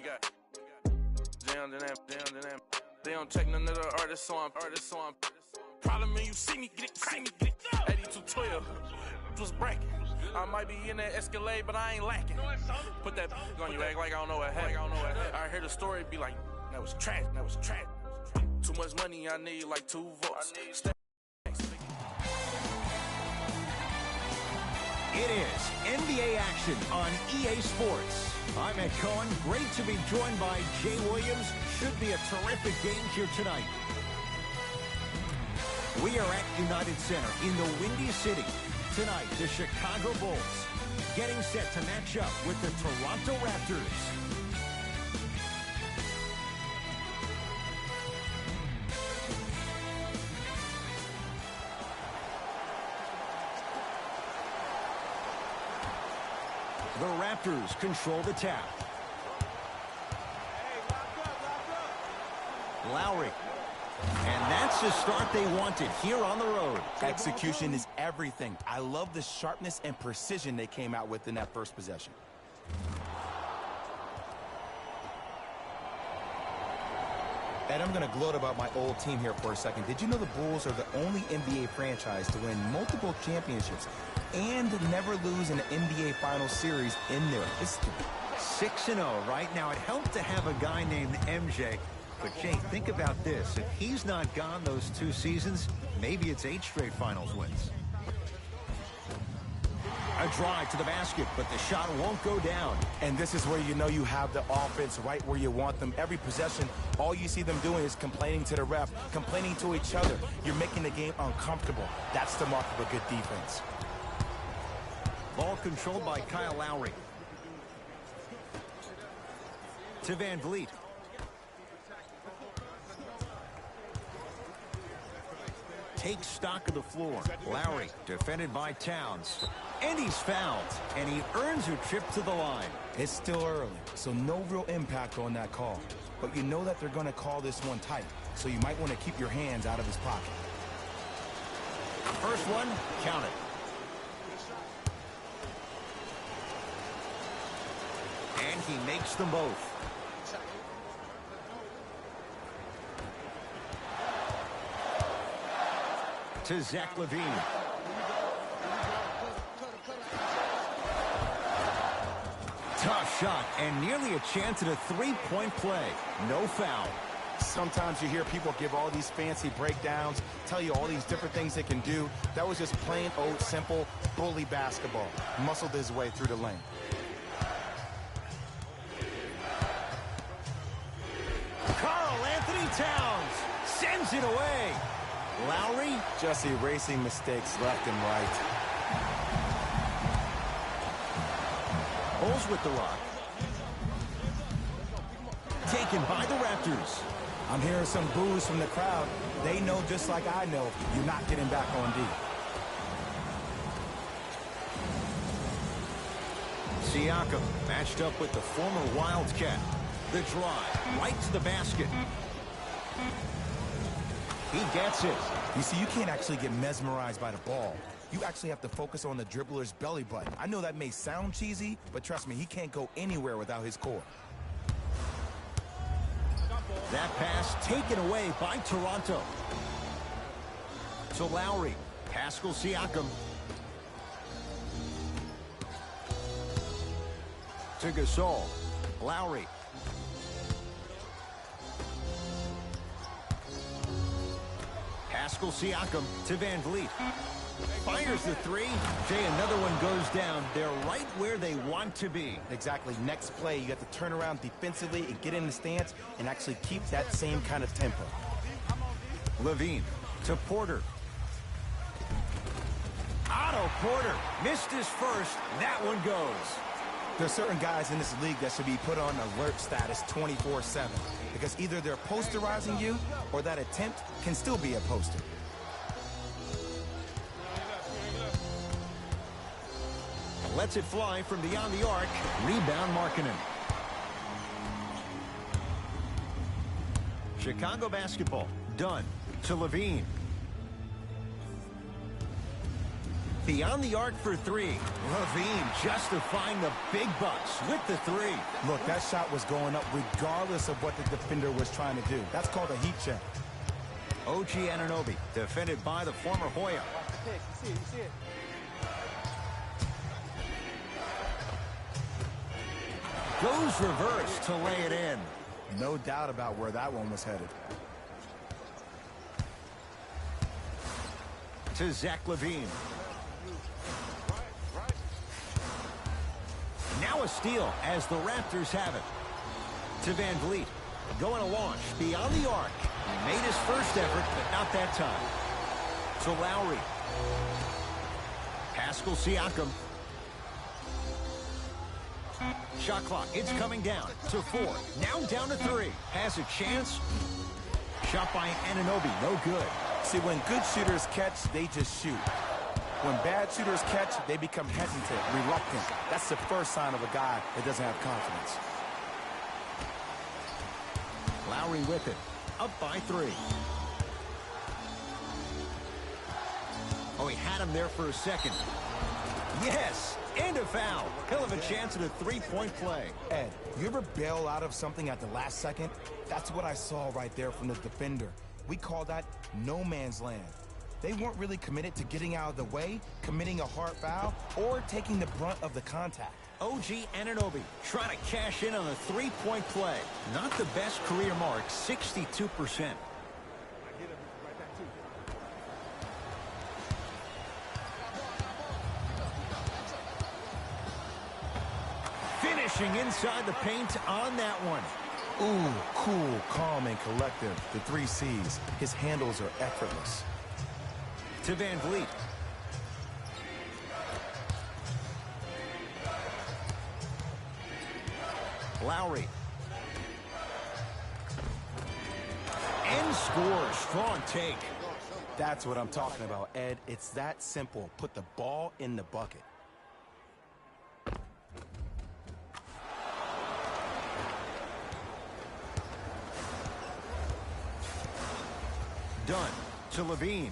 got down to them. They don't take none of the artists, so I'm problem when you see me get it. 8212 was bracket. I might be in that Escalade, but I ain't lacking. Put that on you, act like I don't know what happened. I heard the story, be like, that was trash. Too much money, I need like 2 votes. It is NBA action on EA Sports. I'm Ed Cohen. Great to be joined by Jay Williams. Should be a terrific game here tonight. We are at United Center in the Windy City. Tonight, the Chicago Bulls getting set to match up with the Toronto Raptors. The Raptors control the tap. Lowry. And that's the start they wanted here on the road. Execution is everything. I love the sharpness and precision they came out with in that first possession. Ed, I'm going to gloat about my old team here for a second. Did you know the Bulls are the only NBA franchise to win multiple championships and never lose an NBA Finals series in their history? 6-0 right now. It helped to have a guy named MJ. But, Jay, think about this. If he's not gone those 2 seasons, maybe it's 8 straight finals wins. A drive to the basket, but the shot won't go down. And this is where you know you have the offense right where you want them. Every possession, all you see them doing is complaining to the ref, complaining to each other. You're making the game uncomfortable. That's the mark of a good defense. Ball controlled by Kyle Lowry. To Van Vliet. Takes stock of the floor. Lowry defended by Towns. And he's fouled. And he earns a trip to the line. It's still early, so no real impact on that call. But you know that they're going to call this one tight, so you might want to keep your hands out of his pocket. First one, count it. And he makes them both. To Zach LaVine. Tough shot and nearly a chance at a 3-point play. No foul. Sometimes you hear people give all these fancy breakdowns, tell you all these different things they can do. That was just plain old simple bully basketball. Muscled his way through the lane. Karl Anthony Towns sends it away. Lowry just erasing mistakes left and right. Bulls with the rock. Taken by the Raptors. I'm hearing some boos from the crowd. They know just like I know you're not getting back on D. Siakam matched up with the former Wildcat. The drive right to the basket. He gets it. You see, you can't actually get mesmerized by the ball. You actually have to focus on the dribbler's belly button. I know that may sound cheesy, but trust me, he can't go anywhere without his core. That pass taken away by Toronto. To Lowry. Pascal Siakam. To Gasol. Lowry. Pascal Siakam to Van Vliet. Fires the 3. Jay, another one goes down. They're right where they want to be. Exactly. Next play, you have to turn around defensively and get in the stance and actually keep that same kind of tempo. LaVine to Porter. Otto Porter missed his first. That one goes. There are certain guys in this league that should be put on alert status 24/7 because either they're posterizing you or that attempt can still be a poster. Lets it fly from beyond the arc. Rebound Markkanen. Chicago basketball. Done to LaVine. Beyond the arc for three. Levine justifying the big bucks with the three. Look, that shot was going up regardless of what the defender was trying to do. That's called a heat check. OG Anunoby, defended by the former Hoya. You see it, you see it. Goes reverse to lay it in. No doubt about where that one was headed. To Zach Levine. Now a steal as the Raptors have it. To Van Vliet. Going to launch beyond the arc. He made his first effort, but not that time. To Lowry. Pascal Siakam. Shot clock, it's coming down to 4. Now down to 3. Has a chance. Shot by Anunoby, no good. See, when good shooters catch, they just shoot. When bad shooters catch, they become hesitant, reluctant. That's the first sign of a guy that doesn't have confidence. Lowry with it. Up by 3. Oh, he had him there for a second. Yes, and a foul. He'll have a chance at a three-point play. Ed, you ever bail out of something at the last second? That's what I saw right there from the defender. We call that no man's land. They weren't really committed to getting out of the way, committing a hard foul, or taking the brunt of the contact. OG Anunoby trying to cash in on a three-point play. Not the best career mark, 62%. Finishing inside the paint on that one. Ooh, cool, calm, and collective. The 3 C's. His handles are effortless. To Van Vliet. Lowry. And scores. Strong take. That's what I'm talking about, Ed. It's that simple. Put the ball in the bucket. Done. To Levine.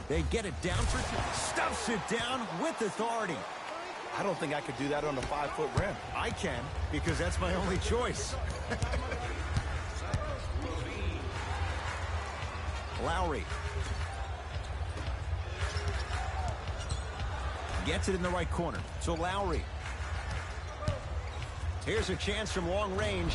They get it down for stuffs it down with authority. I don't think I could do that on a 5-foot rim. I can, because that's my only choice. Lowry. Gets it in the right corner. So Lowry. Here's a chance from long range.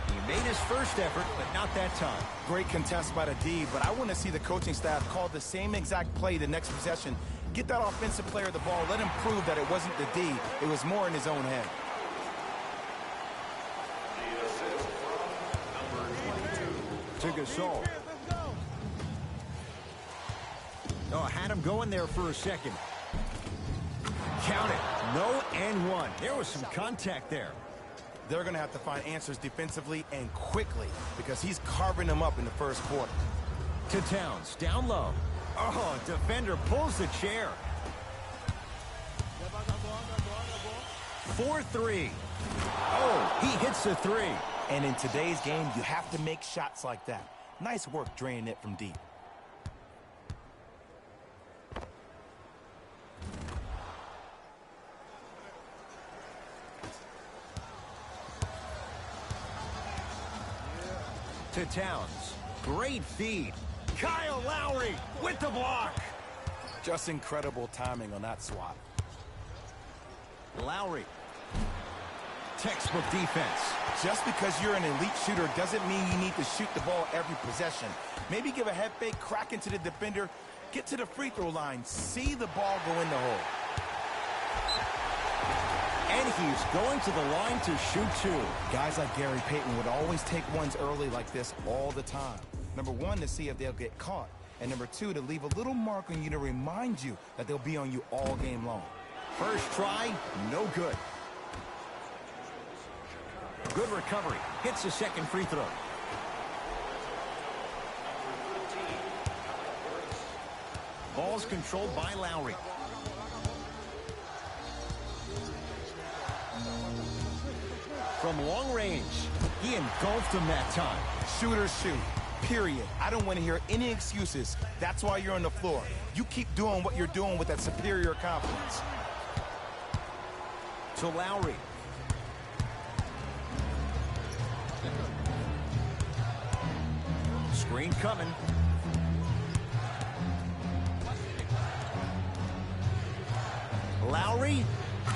He made his first effort, but not that time. Great contest by the D, but I want to see the coaching staff call the same exact play the next possession. Get that offensive player the ball. Let him prove that it wasn't the D. It was more in his own head. To Gasol. Oh, had him going there for a second. Count it. No and one. There was some contact there. They're going to have to find answers defensively and quickly because he's carving them up in the first quarter. To Towns, down low. Oh, defender pulls the chair. 4-3. Oh, he hits the 3. And in today's game, you have to make shots like that. Nice work draining it from deep. To Towns. Great feed. Kyle Lowry with the block. Just incredible timing on that swat. Lowry. Textbook defense. Just because you're an elite shooter doesn't mean you need to shoot the ball every possession. Maybe give a head fake, crack into the defender, get to the free throw line, see the ball go in the hole. And he's going to the line to shoot 2. Guys like Gary Payton would always take ones early like this all the time. Number 1, to see if they'll get caught. And number 2, to leave a little mark on you to remind you that they'll be on you all game long. First try, no good. Good recovery. Hits the second free throw. Ball's controlled by Lowry. From long range. He engulfed him that time. Shooters shoot, period. I don't want to hear any excuses. That's why you're on the floor. You keep doing what you're doing with that superior confidence. To Lowry. Screen coming. Lowry.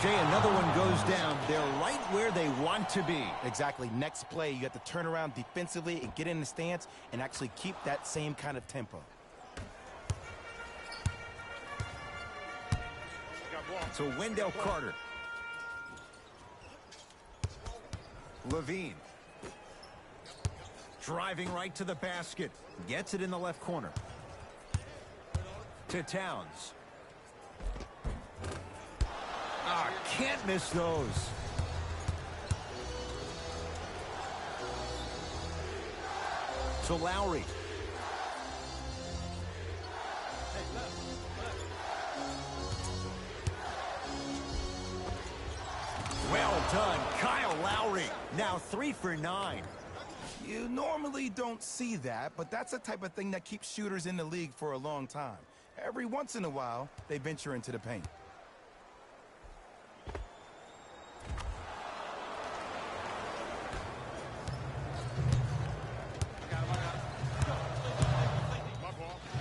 Jay, another one goes down. They're right where they want to be. Exactly. Next play, you have to turn around defensively and get in the stance and actually keep that same kind of tempo. To Wendell Carter. Levine. Driving right to the basket. Gets it in the left corner. To Towns. Ah, can't miss those. To Lowry. Well done, Kyle Lowry. Now 3 for 9. You normally don't see that, but that's the type of thing that keeps shooters in the league for a long time. Every once in a while, they venture into the paint.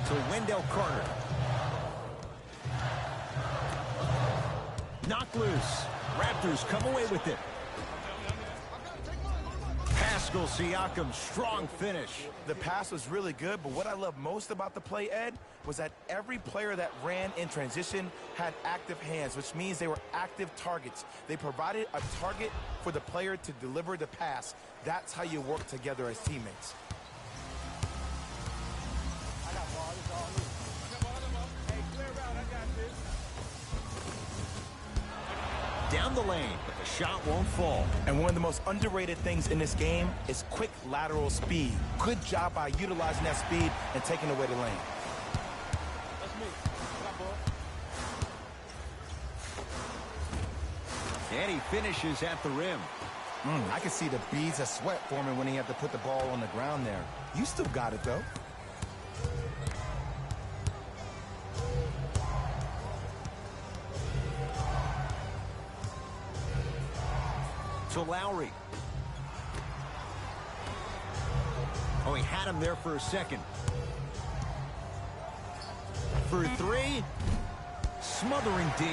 To Wendell Carter. Knocked loose. Raptors come away with it. Pascal Siakam, strong finish. The pass was really good, but what I love most about the play, Ed, was that every player that ran in transition had active hands, which means they were active targets. They provided a target for the player to deliver the pass. That's how you work together as teammates. Down the lane, but the shot won't fall. And one of the most underrated things in this game is quick lateral speed. Good job by utilizing that speed and taking away the lane. And he finishes at the rim. I can see the beads of sweat forming when he had to put the ball on the ground there. You still got it, though. To Lowry. Oh, he had him there for a second. For 3. Smothering D.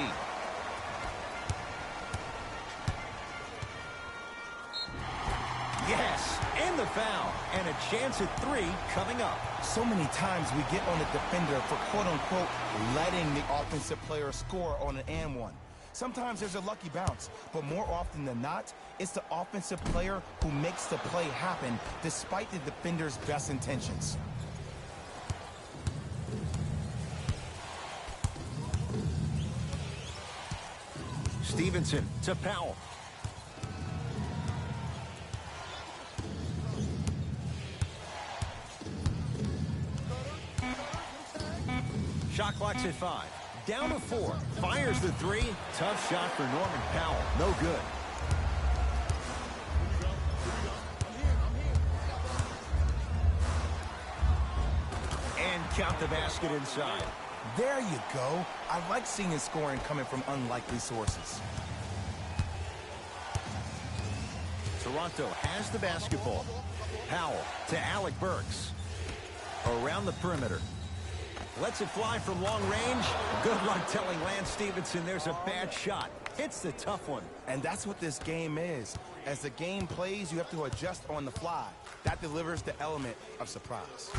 Yes, and the foul. And a chance at 3 coming up. So many times we get on the defender for quote-unquote letting the offensive player score on an and one. Sometimes there's a lucky bounce, but more often than not, it's the offensive player who makes the play happen despite the defender's best intentions. Stevenson to Powell. Shot clock's at 5. Down to 4. Fires the 3. Tough shot for Norman Powell. No good. And count the basket inside. There you go. I like seeing scoring coming from unlikely sources. Toronto has the basketball. Powell to Alec Burks. Around the perimeter. Lets it fly from long range. Good luck telling Lance Stevenson there's a bad shot. It's the tough one. And that's what this game is. As the game plays, you have to adjust on the fly. That delivers the element of surprise.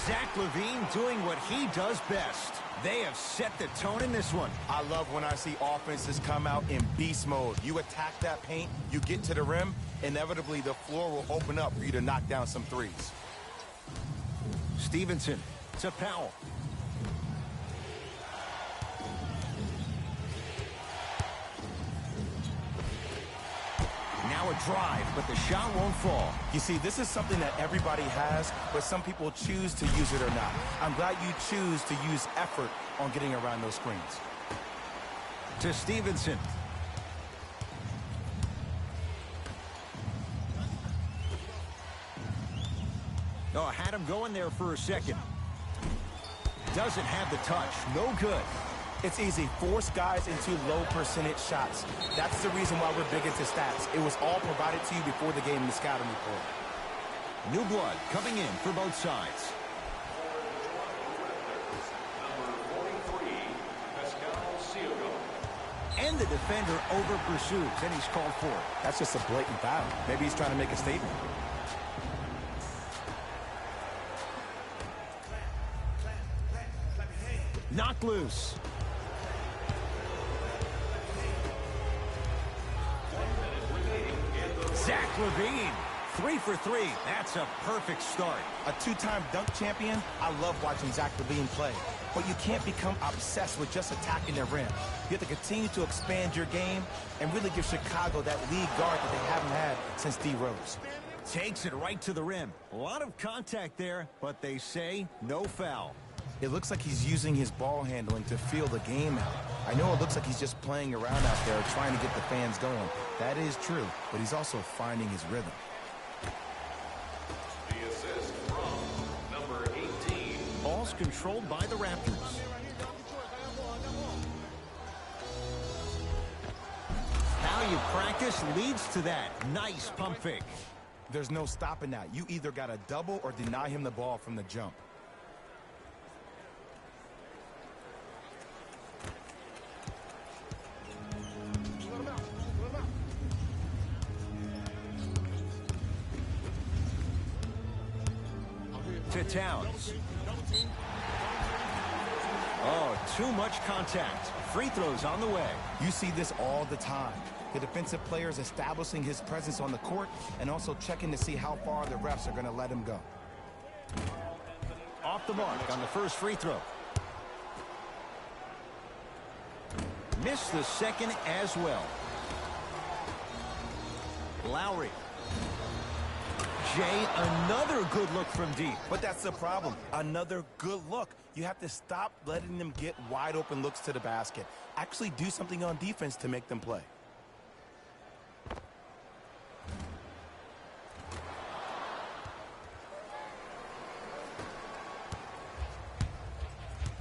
Zach LaVine doing what he does best. They have set the tone in this one. I love when I see offenses come out in beast mode. You attack that paint, you get to the rim, inevitably the floor will open up for you to knock down some threes. Stevenson to Powell. Now a drive, but the shot won't fall. You see, this is something that everybody has, but some people choose to use it or not. I'm glad you choose to use effort on getting around those screens. To Stevenson. Oh, had him going there for a second. Doesn't have the touch. No good. It's easy. Force guys into low percentage shots. That's the reason why we're big into stats. It was all provided to you before the game in the scouting report. New blood coming in for both sides. And the defender over pursues, and he's called for it. That's just a blatant foul. Maybe he's trying to make a statement. Knocked loose. Zach LaVine, 3 for 3. That's a perfect start. A two-time dunk champion, I love watching Zach LaVine play. But you can't become obsessed with just attacking the rim. You have to continue to expand your game and really give Chicago that lead guard that they haven't had since D. Rose. Takes it right to the rim. A lot of contact there, but they say no foul. It looks like he's using his ball handling to feel the game out. I know it looks like he's just playing around out there trying to get the fans going. That is true, but he's also finding his rhythm. The assist from number 18. Ball's controlled by the Raptors. How you practice leads to that. Nice pump fake. There's no stopping that. You either got to double or deny him the ball from the jump. To Towns. Oh, too much contact. Free throws on the way. You see this all the time. The defensive player is establishing his presence on the court and also checking to see how far the refs are going to let him go. Off the mark on the first free throw. Missed the second as well. Lowry. Jay, another good look from deep. But that's the problem. Another good look. You have to stop letting them get wide open looks to the basket. Actually do something on defense to make them play.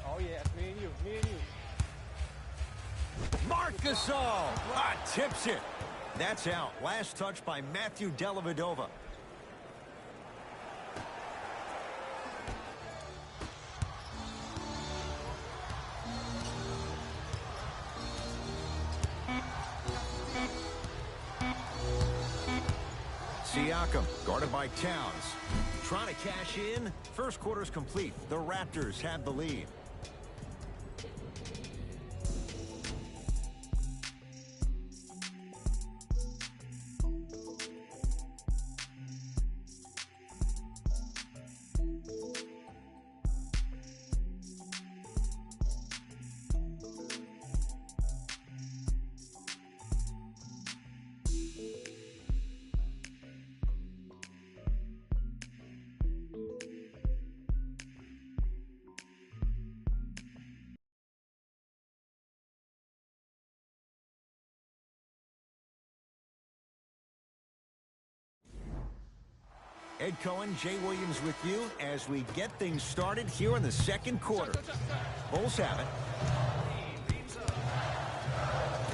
Oh, yeah, it's me and you, me and you. Marc Gasol tips it. That's out. Last touch by Matthew Dellavedova. Siakam, guarded by Towns. Trying to cash in. First quarter's complete. The Raptors have the lead. Ed Cohen, Jay Williams with you as we get things started here in the second quarter. Bulls have it.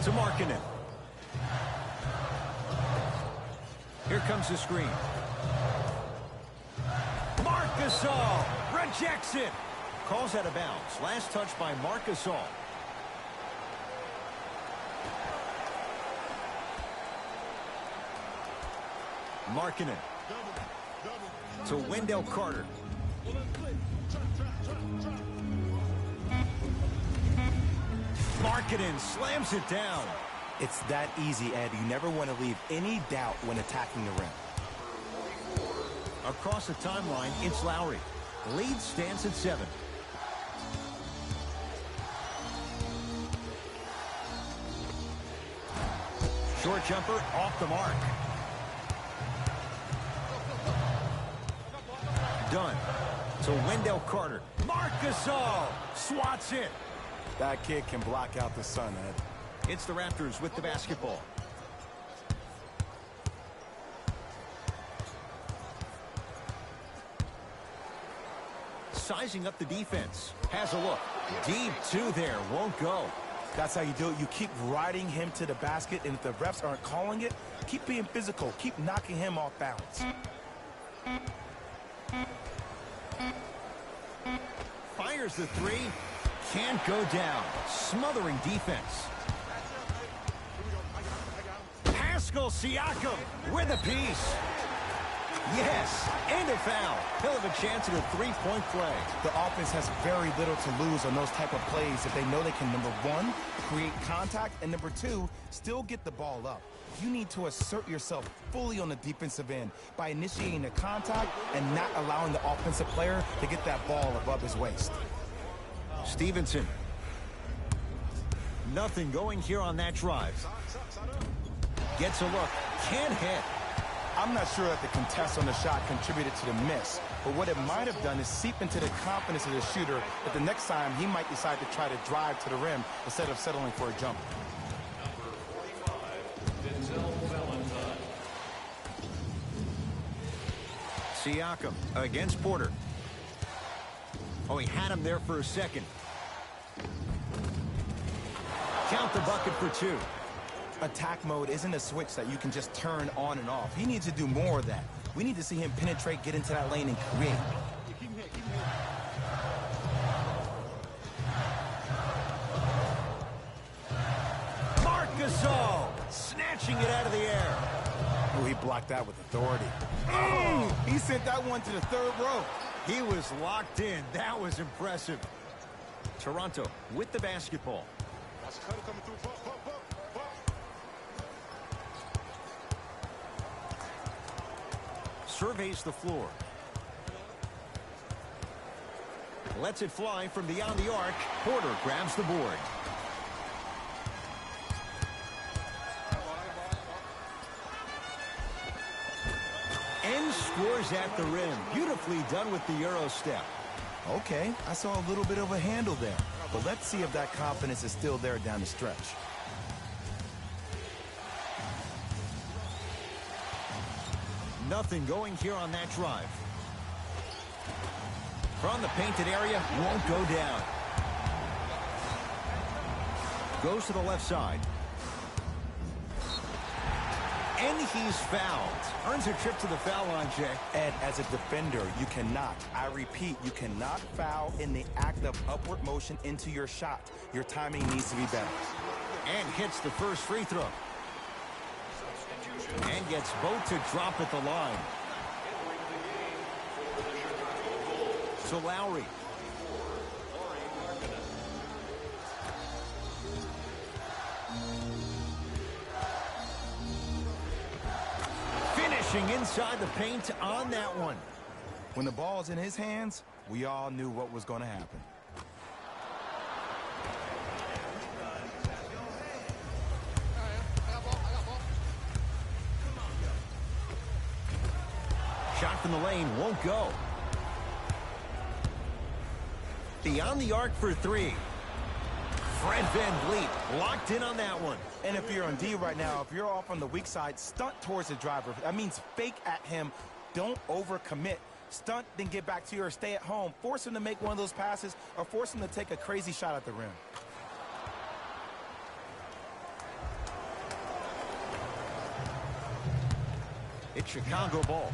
To Markkanen. Here comes the screen. Marc Gasol rejects it. Calls out of bounds. Last touch by Marc Gasol. Markkanen. To Wendell Carter. Markkanen slams it down. It's that easy, Ed. You never want to leave any doubt when attacking the rim. Across the timeline, it's Lowry. Lead stands at 7. Short jumper off the mark. Done. To Wendell Carter. Marc Gasol swats it. That kid can block out the sun, Ed. It's the Raptors with the basketball. sizing up the defense. Has a look. Deep two there. Won't go. That's how you do it. You keep riding him to the basket, and if the refs aren't calling it, keep being physical. Keep knocking him off balance. Fires the three. Can't go down. Smothering defense. Pascal Siakam with a piece. Yes, and a foul. He'll have a chance at a three-point play. The offense has very little to lose on those type of plays if they know they can, number one, create contact, and number two, still get the ball up. You need to assert yourself fully on the defensive end by initiating the contact and not allowing the offensive player to get that ball above his waist. Stevenson. Nothing going here on that drive. Gets a look. Can't hit. I'm not sure that the contest on the shot contributed to the miss, but what it might have done is seep into the confidence of the shooter that the next time he might decide to try to drive to the rim instead of settling for a jumper. Siakam against Porter. Oh, he had him there for a second. Count the bucket for two. Attack mode isn't a switch that you can just turn on and off. He needs to do more of that. We need to see him penetrate, get into that lane, and create. Marc Gasol snatching it out of the air. Oh, he blocked that with authority. Oh, he sent that one to the third row. He was locked in. That was impressive. Toronto with the basketball. Surveys the floor. Lets it fly from beyond the arc. Porter grabs the board. And scores at the rim. Beautifully done with the Euro step. Okay, I saw a little bit of a handle there, but let's see if that confidence is still there down the stretch. Nothing going here on that drive. From the painted area, won't go down. Goes to the left side. And he's fouled. Earns a trip to the foul line, Jay. Ed, as a defender, you cannot, I repeat, you cannot foul in the act of upward motion into your shot. Your timing needs to be better. And hits the first free throw. And gets both to drop at the line. So Lowry. Finishing inside the paint on that one. When the ball's in his hands, we all knew what was going to happen. Shot from the lane won't go. Beyond the arc for three. Fred VanVleet locked in on that one. And if you're on D right now, if you're off on the weak side, stunt towards the driver. That means fake at him. Don't overcommit. Stunt, then get back to you or stay at home. Force him to make one of those passes or force him to take a crazy shot at the rim. It's Chicago ball.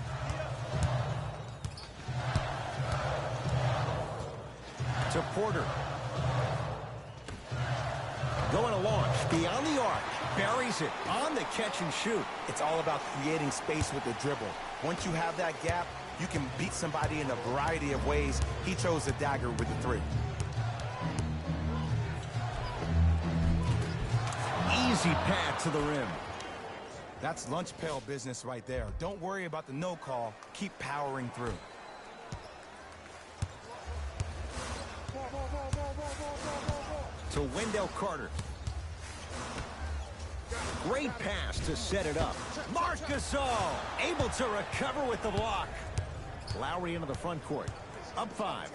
To Porter. Going to launch beyond the arc. Buries it on the catch and shoot. It's all about creating space with the dribble. Once you have that gap, you can beat somebody in a variety of ways. He chose the dagger with the three. Easy path to the rim. That's lunch pail business right there. Don't worry about the no call. Keep powering through. To Wendell Carter. Great pass to set it up. Marc Gasol able to recover with the block. Lowry into the front court. Up 5.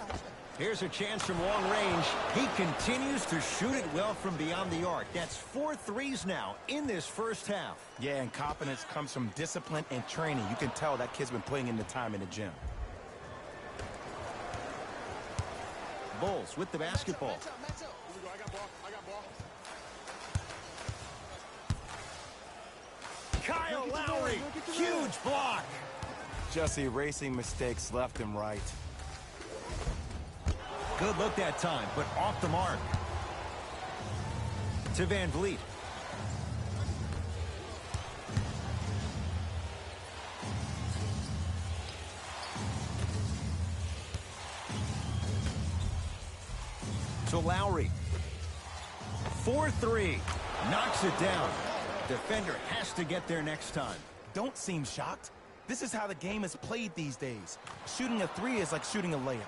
Here's a chance from long range. He continues to shoot it well from beyond the arc. That's 4 threes now in this first half. Yeah, and confidence comes from discipline and training. You can tell that kid's been putting in the time in the gym. Bulls with the basketball. Kyle Lowry, huge block. Just erasing mistakes left and right. Good look that time, but off the mark. To Van Vliet. To Lowry. 4-3. Knocks it down. Defender has to get there next time. Don't seem shocked. This is how the game is played these days. Shooting a three is like shooting a layup.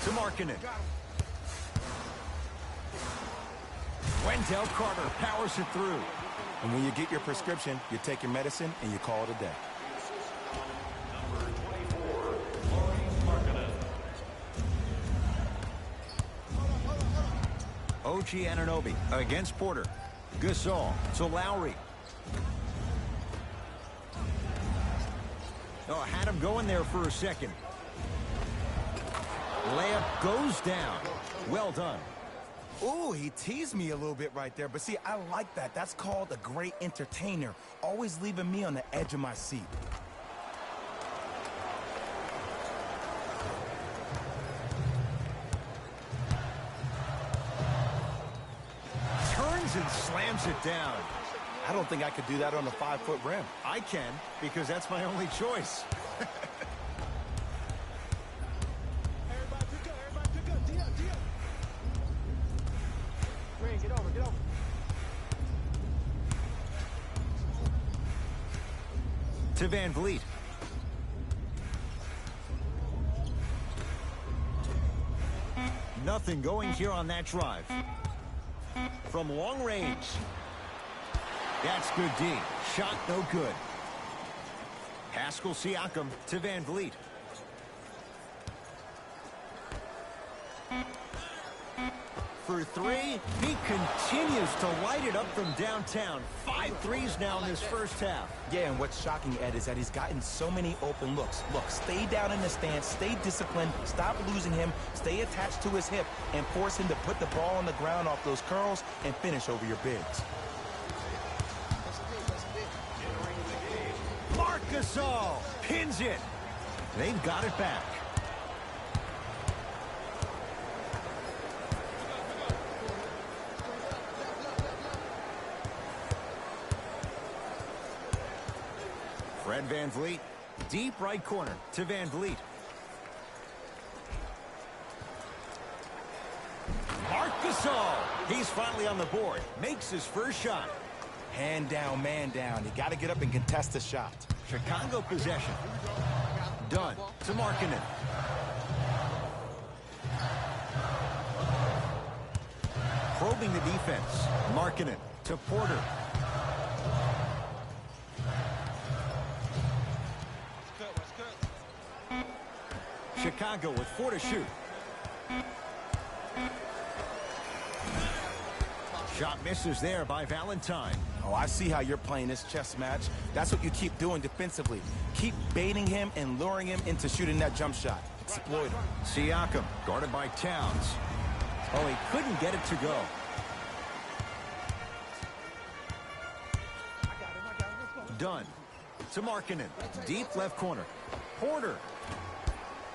To Markkanen. Wendell Carter powers it through. And when you get your prescription, you take your medicine and you call it a day. OG Anunoby against Porter. Gasol to Lowry. Oh, had him going there for a second. Layup goes down. Well done. Ooh, he teased me a little bit right there. But see, I like that. That's called a great entertainer. Always leaving me on the edge of my seat. Turns and slams it down. I don't think I could do that on a 5-foot rim. I can, because that's my only choice. To Van Vliet. Nothing going here on that drive. From long range. That's good D. Shot no good. Pascal Siakam to Van Vliet. For three, he continues to light it up from downtown. 5 threes now in this first half. Yeah, and what's shocking, Ed, is that he's gotten so many open looks. Look, stay down in the stance, stay disciplined, stop losing him, stay attached to his hip, and force him to put the ball on the ground off those curls and finish over your bigs. Marc Gasol pins it. They've got it back. Fred Van Vliet, deep right corner to Van Vliet. Marc Gasol, he's finally on the board, makes his first shot. Hand down, man down. You got to get up and contest the shot. Chicago possession. Dunn to Markkanen. Probing the defense. Markkanen to Porter. Chicago with 4 to shoot. Shot misses there by Valentine. Oh, I see how you're playing this chess match. That's what you keep doing defensively. Keep baiting him and luring him into shooting that jump shot. Exploit him. Siakam guarded by Towns. Oh, he couldn't get it to go. Dunn to Markkanen. Deep left corner. Porter.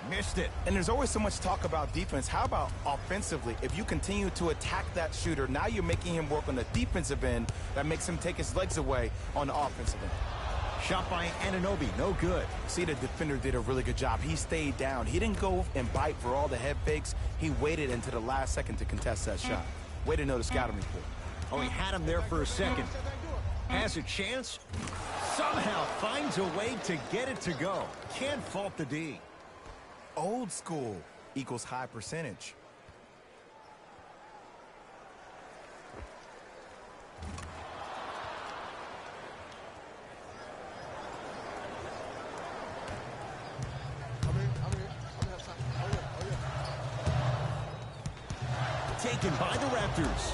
Missed it. And there's always so much talk about defense. How about offensively? If you continue to attack that shooter, now you're making him work on the defensive end. That makes him take his legs away on the offensive end. Shot by Anunoby, no good. See, the defender did a really good job. He stayed down. He didn't go and bite for all the head fakes. He waited until the last second to contest that shot. Way to know the scouting report. Oh, he had him there for a second. Has a chance. Somehow finds a way to get it to go. Can't fault the D. Old school equals high percentage. Taken by the Raptors.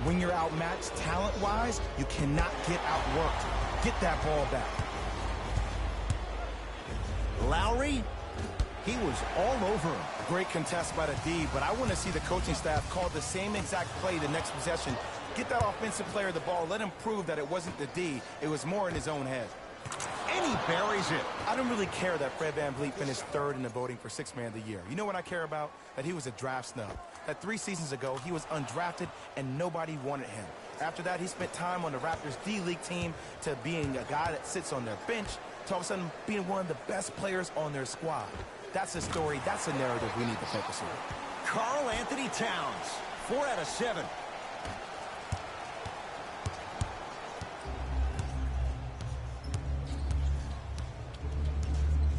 When you're outmatched talent-wise, you cannot get outworked. Get that ball back. Lowry, he was all over him. Great contest by the D, but I want to see the coaching staff call the same exact play the next possession. Get that offensive player the ball. Let him prove that it wasn't the D. It was more in his own head. And he buries it. I don't really care that Fred VanVleet finished third in the voting for Sixth Man of the Year. You know what I care about? That he was a draft snub. That 3 seasons ago, he was undrafted and nobody wanted him. After that, he spent time on the Raptors D-League team to being a guy that sits on their bench to all of a sudden being one of the best players on their squad. That's a story, that's a narrative we need to focus on. Karl Anthony Towns, 4 out of 7.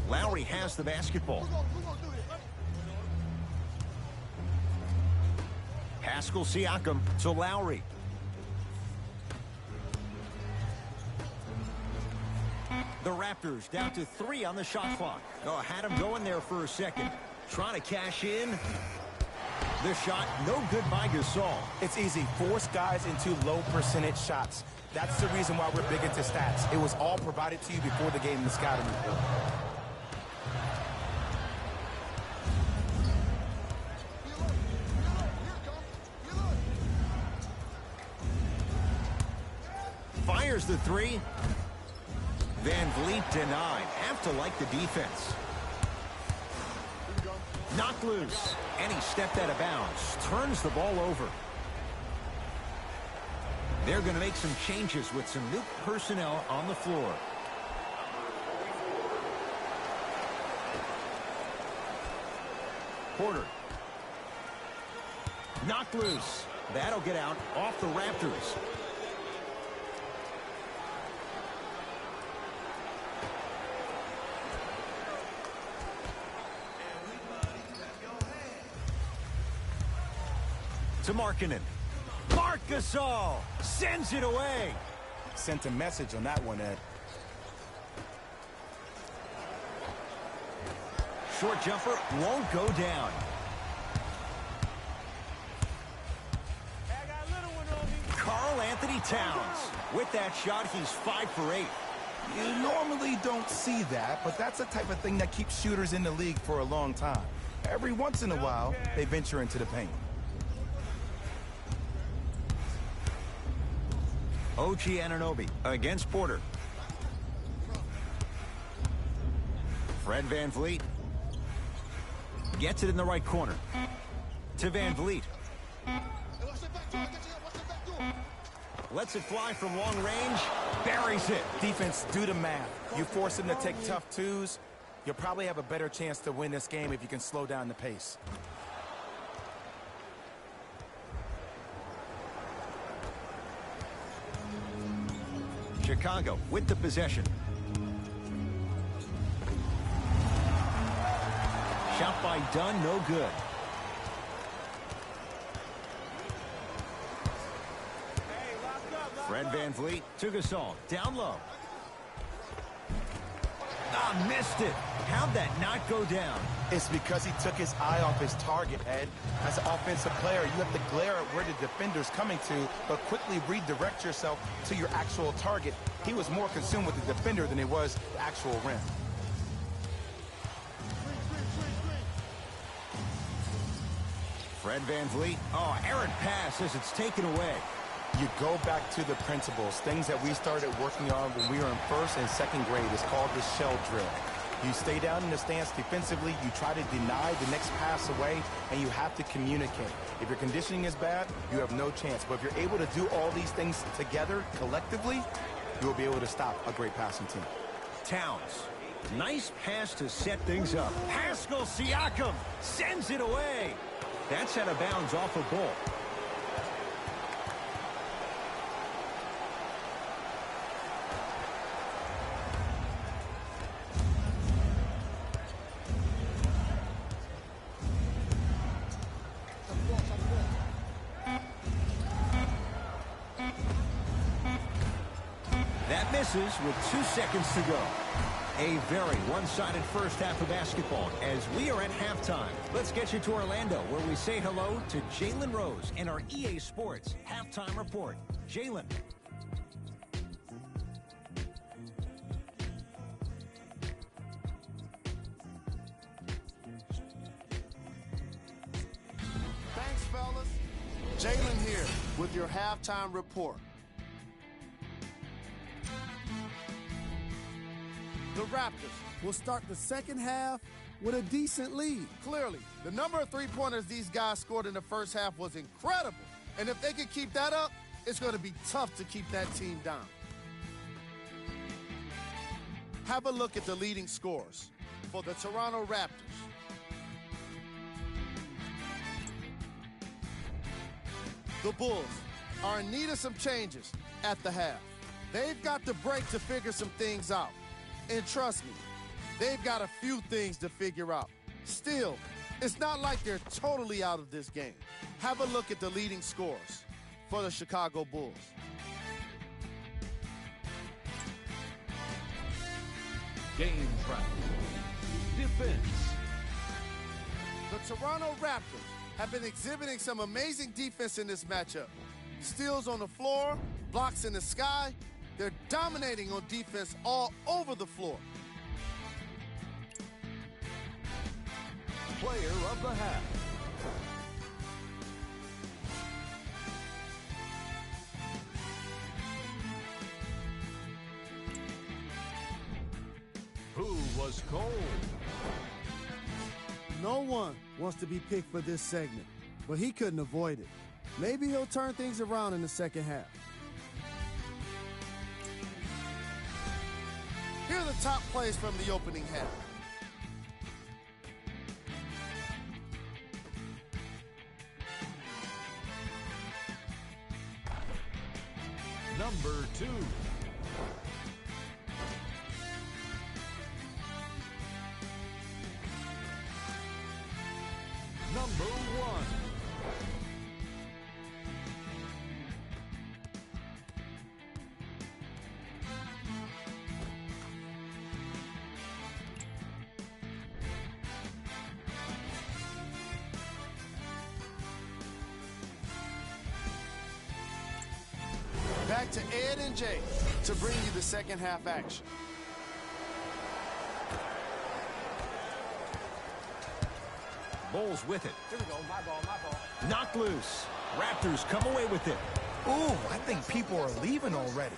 Lowry has the basketball. Pascal Siakam to Lowry. The Raptors down to 3 on the shot clock. Oh, had him going there for a second. Trying to cash in. The shot, no good by Gasol. It's easy. Force guys into low percentage shots. That's the reason why we're big into stats. It was all provided to you before the game in the scouting report. Fires the 3. VanVleet denied. Have to like the defense. Knocked loose. And he stepped out of bounds. Turns the ball over. They're going to make some changes with some new personnel on the floor. Porter. Knocked loose. That'll get out off the Raptors. To Markkanen. Marc Gasol sends it away. Sent a message on that one, Ed. Short jumper won't go down. Karl Anthony Towns. With that shot, he's 5 for 8. You normally don't see that, but that's the type of thing that keeps shooters in the league for a long time. Every once in a while, they venture into the paint. OG Anunoby against Porter. Fred VanVleet gets it in the right corner. To VanVleet. Lets it fly from long range. Buries it. Defense, do the math. You force them to take tough twos, you'll probably have a better chance to win this game if you can slow down the pace. Chicago with the possession. Shot by Dunn, no good. Fred VanVleet to Gasol, down low. Ah, missed it. How'd that not go down? It's because he took his eye off his target, Ed. As an offensive player, you have to glare at where the defender's coming to, but quickly redirect yourself to your actual target. He was more consumed with the defender than he was the actual rim. Fred VanVleet. Oh, errant pass as it's taken away. You go back to the principles, things that we started working on when we were in first and second grade. It's called the shell drill. You stay down in the stance defensively, you try to deny the next pass away, and you have to communicate. If your conditioning is bad, you have no chance. But if you're able to do all these things together, collectively, you will be able to stop a great passing team. Towns. Nice pass to set things up. Pascal Siakam sends it away. That's out of bounds off a ball. That misses with 2 seconds to go. A very one-sided first half of basketball as we are at halftime. Let's get you to Orlando, where we say hello to Jalen Rose in our EA Sports Halftime Report. Jalen. Thanks, fellas. Jalen here with your halftime report. The Raptors will start the second half with a decent lead. Clearly, the number of three-pointers these guys scored in the first half was incredible. And if they can keep that up, it's going to be tough to keep that team down. Have a look at the leading scorers for the Toronto Raptors. The Bulls are in need of some changes at the half. They've got the break to figure some things out. And trust me, they've got a few things to figure out. Still, it's not like they're totally out of this game. Have a look at the leading scorers for the Chicago Bulls. Game track. Defense. The Toronto Raptors have been exhibiting some amazing defense in this matchup. Steals on the floor, blocks in the sky. They're dominating on defense all over the floor. Player of the half. Who was cold? No one wants to be picked for this segment, but he couldn't avoid it. Maybe he'll turn things around in the second half. Here are the top plays from the opening half. Number 2. Number 1. Back to Ed and Jay to bring you the second half action. Bulls with it. Here we go, my ball. Knocked loose. Raptors come away with it. Ooh, I think people are leaving already.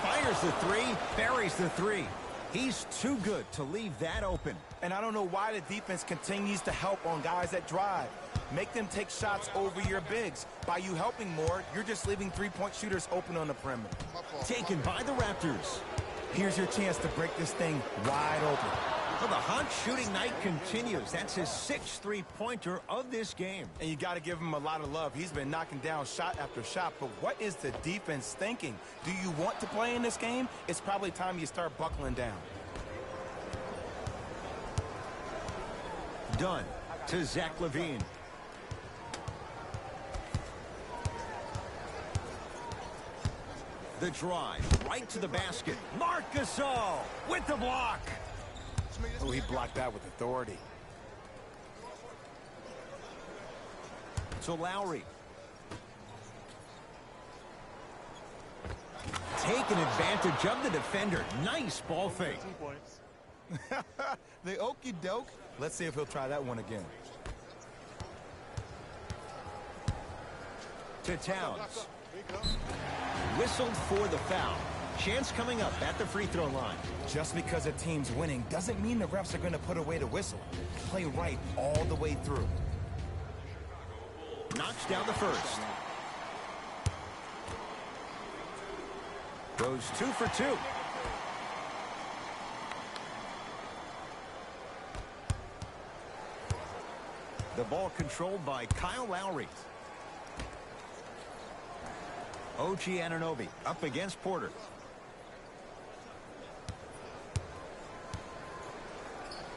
Fires the three, buries the three. He's too good to leave that open. And I don't know why the defense continues to help on guys that drive. Make them take shots over your bigs. By you helping more, you're just leaving three-point shooters open on the perimeter. Taken by the Raptors. Here's your chance to break this thing wide open. Well, the hot shooting night continues. That's his 6th three-pointer of this game. And you got to give him a lot of love. He's been knocking down shot after shot. But what is the defense thinking? Do you want to play in this game? It's probably time you start buckling down. Dunn to Zach LaVine. The drive right to the basket. Marc Gasol with the block. Oh, he blocked that with authority. To Lowry. Taking advantage of the defender. Nice ball fake. The okey doke. Let's see if he'll try that one again. To Towns. Whistled for the foul. Chance coming up at the free throw line. Just because a team's winning doesn't mean the refs are going to put away the whistle. Play right all the way through. Knocks down the first. Goes 2 for 2. The ball controlled by Kyle Lowry. OG Anunoby up against Porter.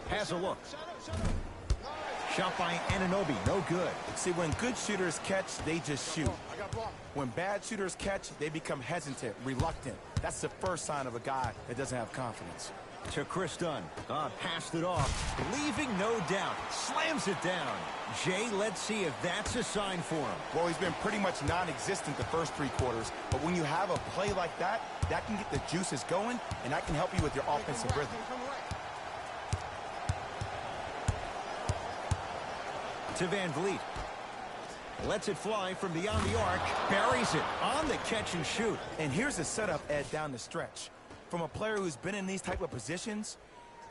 Has a look. Shot by Anunoby, no good. See, when good shooters catch, they just shoot. When bad shooters catch, they become hesitant, reluctant. That's the first sign of a guy that doesn't have confidence. To Chris Dunn. Passed it off. Leaving no doubt. Slams it down. Jay, let's see if that's a sign for him. Well, he's been pretty much non-existent the first 3 quarters, but when you have a play like that, that can get the juices going, and that can help you with your offensive rhythm. To Van Vliet. Lets it fly from beyond the arc. Buries it on the catch and shoot. And here's the setup, Ed, down the stretch. From a player who's been in these type of positions,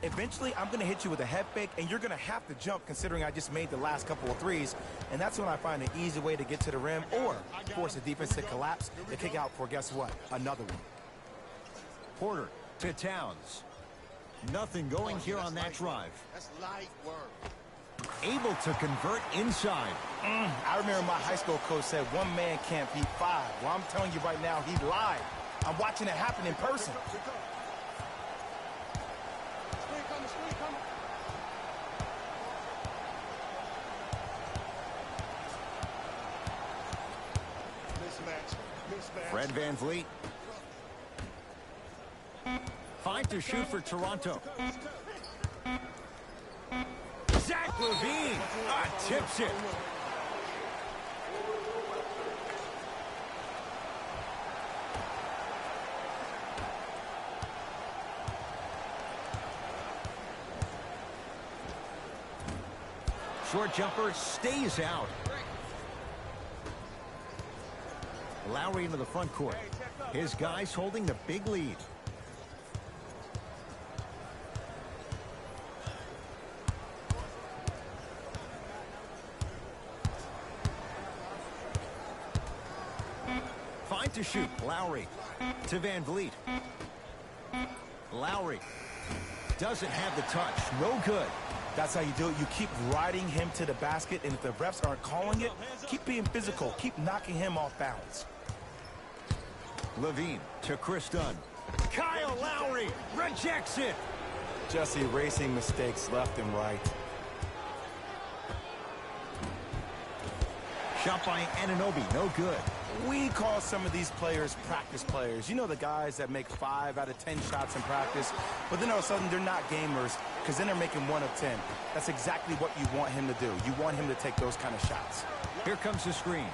eventually I'm going to hit you with a head fake, and you're going to have to jump considering I just made the last couple of threes. And that's when I find an easy way to get to the rim or force the defense to collapse to kick out for, guess what, another one. Porter to Towns. Nothing going here on that drive. That's light work. Able to convert inside. I remember my high school coach said 1 man can't beat 5. Well, I'm telling you right now, he lied. I'm watching it happen in person. Fred Van Vliet. 5 to shoot for Toronto. Zach LaVine tips it. Short jumper stays out. Lowry into the front court. His guys holding the big lead. Five to shoot. Lowry to Van Vliet. Lowry doesn't have the touch. No good. That's how you do it. You keep riding him to the basket, and if the refs aren't calling it, keep being physical. Keep knocking him off balance. LaVine to Chris Dunn. Kyle Lowry rejects it. Just erasing mistakes left and right. Shot by Anunoby, no good. We call some of these players practice players. You know, the guys that make 5 out of 10 shots in practice, but then all of a sudden they're not gamers because then they're making 1 of 10. That's exactly what you want him to do. You want him to take those kind of shots. Here comes the screen.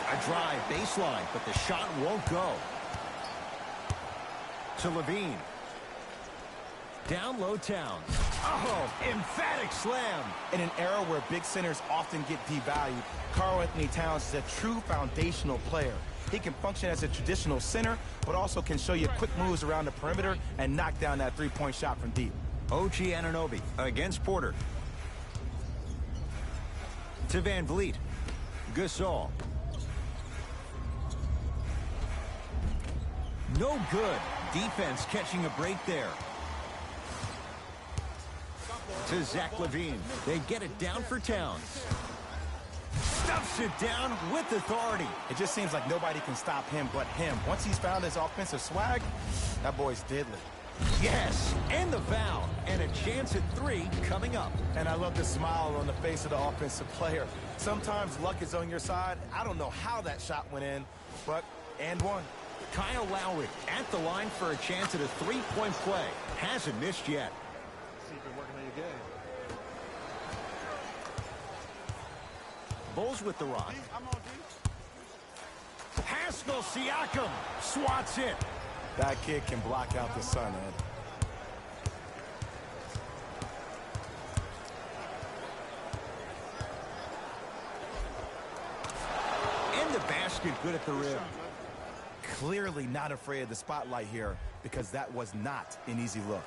A drive baseline, but the shot won't go. To LaVine. Down low Towns. Oh, emphatic slam. In an era where big centers often get devalued, Karl-Anthony Towns is a true foundational player. He can function as a traditional center, but also can show you quick moves around the perimeter and knock down that three-point shot from deep. OG Anunoby against Porter. To Van Vliet. Gasol. No good. Defense catching a break there. To Zach LaVine. They get it down for Towns. Stuffs it down with authority. It just seems like nobody can stop him but him. Once he's found his offensive swag, that boy's deadly. Yes, and the foul. And a chance at 3 coming up. And I love the smile on the face of the offensive player. Sometimes luck is on your side. I don't know how that shot went in, but and one. Kyle Lowry at the line for a chance at a 3-point play. Hasn't missed yet. See if you're working on your game. Bulls with the rock. I'm on D. Pascal Siakam swats it. That kid can block out the sun, Ed. In the basket, good at the rim. Clearly not afraid of the spotlight here because that was not an easy look.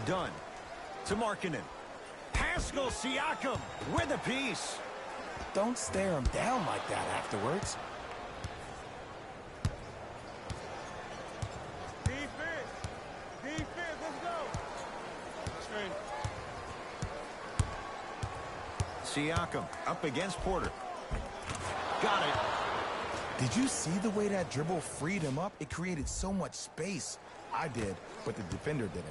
Dunn to Markkanen. Pascal Siakam with a piece. Don't stare him down like that afterwards. Defense. Defense. Let's go. Screen. Siakam up against Porter. Got it. Did you see the way that dribble freed him up? It created so much space. I did, but the defender didn't.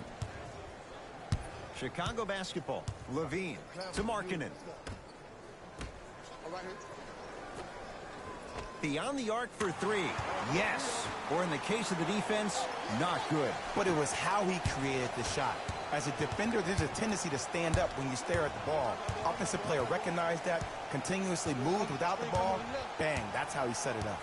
Chicago basketball. Levine to Markkanen. Beyond the arc for three. Yes. Or in the case of the defense, not good. But it was how he created the shot. As a defender, there's a tendency to stand up when you stare at the ball. Offensive player recognized that, continuously moved without the ball. Bang, that's how he set it up.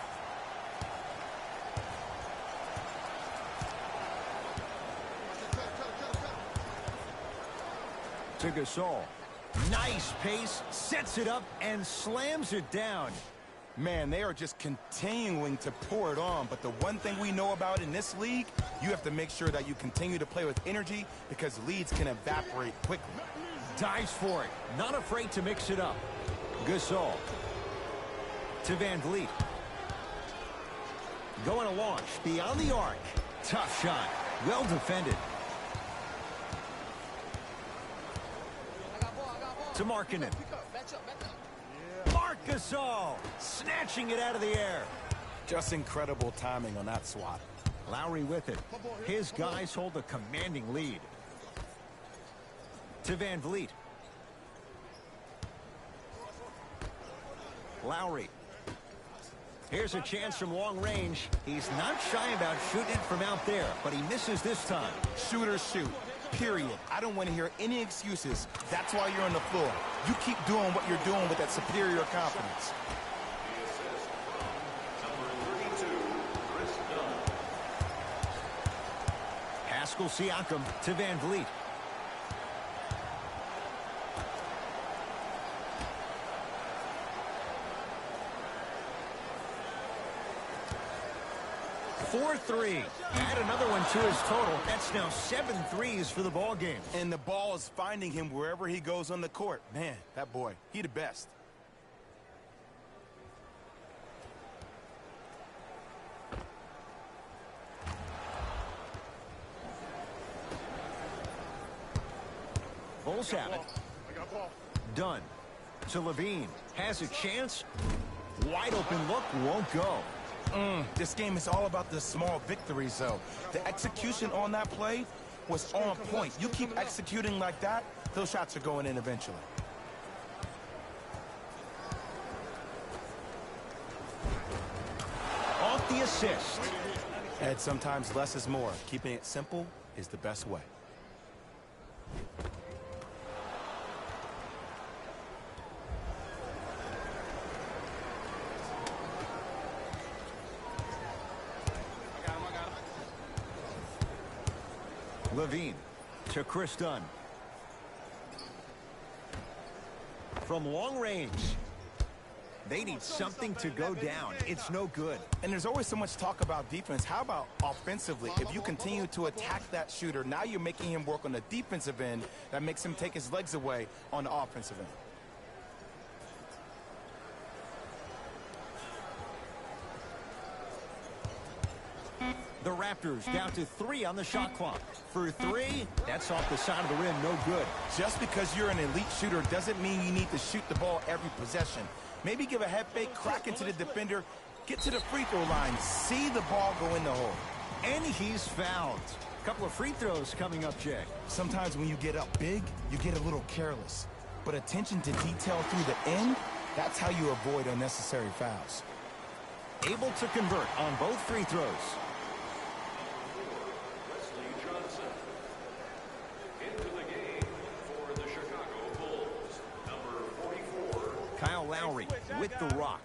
To Gasol. Nice pace, sets it up, and slams it down. Man, they are just continuing to pour it on. But the one thing we know about in this league, you have to make sure that you continue to play with energy because leads can evaporate quickly. Dives for it. Not afraid to mix it up. Gasol. To Van Vliet. Going to launch. Beyond the arc. Tough shot. Well defended. To Markkanen. Marc Gasol snatching it out of the air. Just incredible timing on that swat. Lowry with it. His guys hold a commanding lead. To Van Vliet. Lowry. Here's a chance from long range. He's not shy about shooting it from out there, but he misses this time. Shooters shoot. Period. I don't want to hear any excuses. That's why you're on the floor. You keep doing what you're doing with that superior confidence. Pascal Siakam to Van Vliet. Four three. Add another one to his total. That's now 7 threes for the ball game. And the ball is finding him wherever he goes on the court. Man, that boy, he the best. Bulls have it. Dunn to Levine. Has a chance. Wide open look. Won't go. This game is all about the small victories, though. The execution on that play was on point. You keep executing like that, those shots are going in eventually. Off the assist. And sometimes less is more. Keeping it simple is the best way. Levine to Chris Dunn. From long range. They need something to go down. It's no good. And there's always so much talk about defense. How about offensively? If you continue to attack that shooter, now you're making him work on the defensive end. That makes him take his legs away on the offensive end. The Raptors down to 3 on the shot clock. For 3, that's off the side of the rim, no good. Just because you're an elite shooter doesn't mean you need to shoot the ball every possession. Maybe give a head fake, crack into the defender, get to the free throw line, see the ball go in the hole. And he's fouled. A couple of free throws coming up, Jay. Sometimes when you get up big, you get a little careless. But attention to detail through the end, that's how you avoid unnecessary fouls. Able to convert on both free throws. Kyle Lowry with the rock.